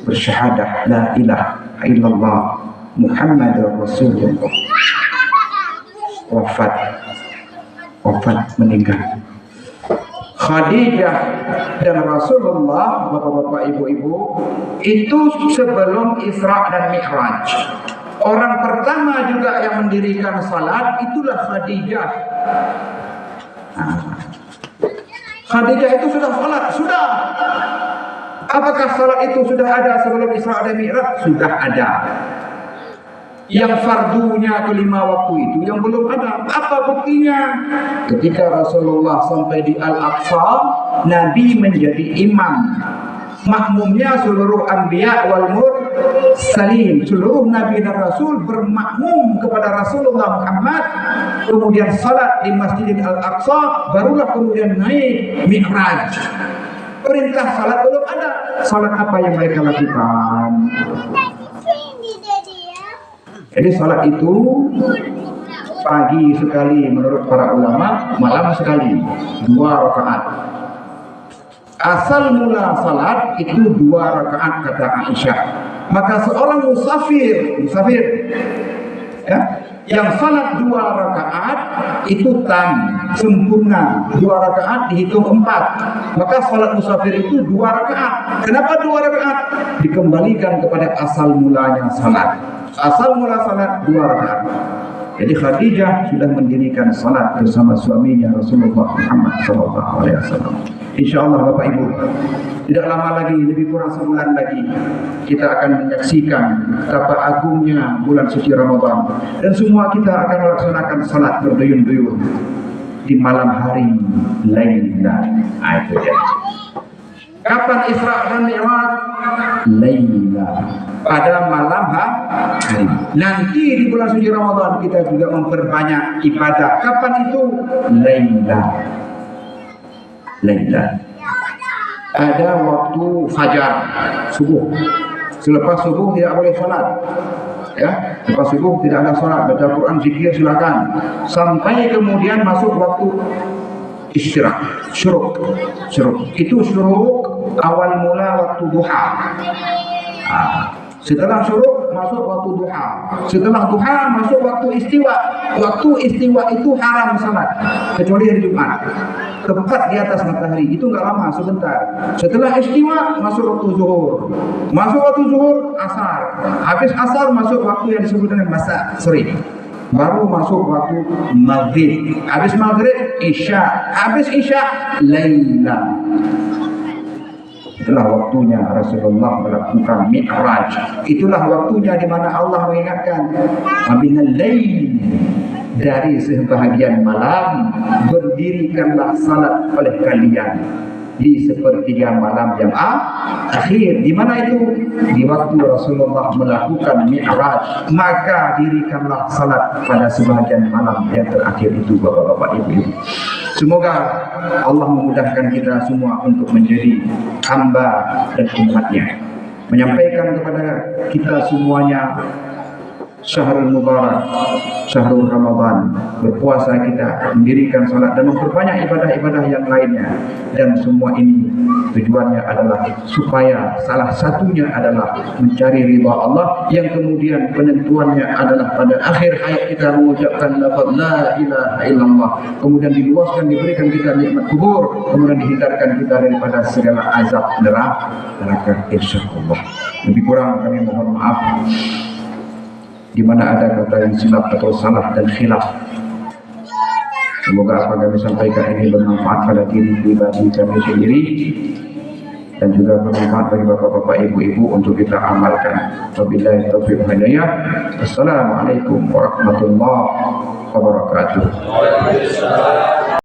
bersyahadah la ilaha illallah Muhammadur Rasulullah. Wafat meninggal. Khadijah dan Rasulullah, bapak-bapak, ibu-ibu, itu sebelum Isra dan Mi'raj. Orang pertama juga yang mendirikan salat itulah Khadijah. Khadijah itu sudah salat, sudah. Apakah salat itu sudah ada sebelum Isra dan Mi'raj? Sudah ada. Yang fardunya kelima waktu itu yang belum ada. Apa buktinya? Ketika Rasulullah sampai di Al-Aqsa, Nabi menjadi imam. Makmumnya seluruh anbiya wal mursalin, seluruh nabi dan rasul bermakmum kepada Rasulullah Muhammad. Kemudian salat di Masjidil Al-Aqsa, barulah kemudian naik Mi'raj. Perintah salat belum ada. Salat apa yang mereka lakukan? Jadi salat itu pagi sekali menurut para ulama, malam sekali, 2 rakaat. Asal mula salat itu 2 rakaat kata Aisyah. Maka seorang musafir ya, yang salat 2 rakaat itu sempurna. 2 rakaat dihitung 4. Maka salat musafir itu 2 rakaat. Kenapa 2 rakaat? Dikembalikan kepada asal mulanya salat. Asal mula salat 2 rakaat. Jadi Khadijah sudah mendirikan salat bersama suaminya Rasulullah Muhammad SAW. InsyaAllah Bapak Ibu, tidak lama lagi, lebih kurang sebulan lagi, kita akan menyaksikan betapa agungnya bulan suci Ramadan. Dan semua kita akan melaksanakan salat berduyun-duyun di malam hari Lailah. Itu dia. Kapan Isra dan Mi'raj? Lailah, pada malam hari. Nanti di bulan suci Ramadan kita juga memperbanyak ibadah. Kapan itu? Lailah. Ada waktu fajar, subuh. Selepas subuh tidak boleh salat. Ya, selepas subuh tidak ada salat, baca Quran, zikir silakan. Sampai kemudian masuk waktu istirahat, syuruk. Itu syuruk awal mula waktu duha. Setelah syuruk masuk waktu duha. Setelah duha masuk waktu istiwa. Waktu istiwa itu haram salat kecuali hari Jumat. Tepat di atas matahari, itu nggak lama, sebentar. Setelah istiwa masuk waktu zuhur. Masuk waktu zuhur asar. Habis asar masuk waktu yang disebut dengan masa sore. Baru masuk waktu maghrib. Habis maghrib isya. Habis isya Lailah. Itulah waktunya Rasulullah melakukan Mi'raj. Itulah waktunya di mana Allah mengingatkan, "Aminal lail", dari sebahagian malam berdirikanlah salat oleh kalian di sepertiga malam yang akhir. Di mana itu? Di waktu Rasulullah melakukan Mi'raj. Maka dirikanlah salat pada sebahagian malam yang terakhir itu, bapak-bapak, ibu-ibu. Semoga Allah memudahkan kita semua untuk menjadi hamba dan umatnya, menyampaikan kepada kita semuanya Syahrul Mubarak, Syahrul Ramadan, berpuasa kita, mendirikan salat dan memperbanyak ibadah-ibadah yang lainnya. Dan semua ini tujuannya adalah supaya salah satunya adalah mencari ridha Allah, yang kemudian penentuannya adalah pada akhir hayat kita mengucapkan lafaz la ilaha illallah, kemudian diluaskan, diberikan kita nikmat kubur, kemudian dihindarkan kita daripada segala azab neraka insyaallah. Lebih kurang kami mohon maaf di mana ada kata yang silap atau salah dan khilaf. Semoga apa yang kami sampaikan ini bermanfaat pada diri pribadi kami sendiri dan juga bermanfaat bagi bapak-bapak, ibu-ibu untuk kita amalkan. Wabillahi taufiq wal hidayah. Assalamualaikum warahmatullahi wabarakatuh.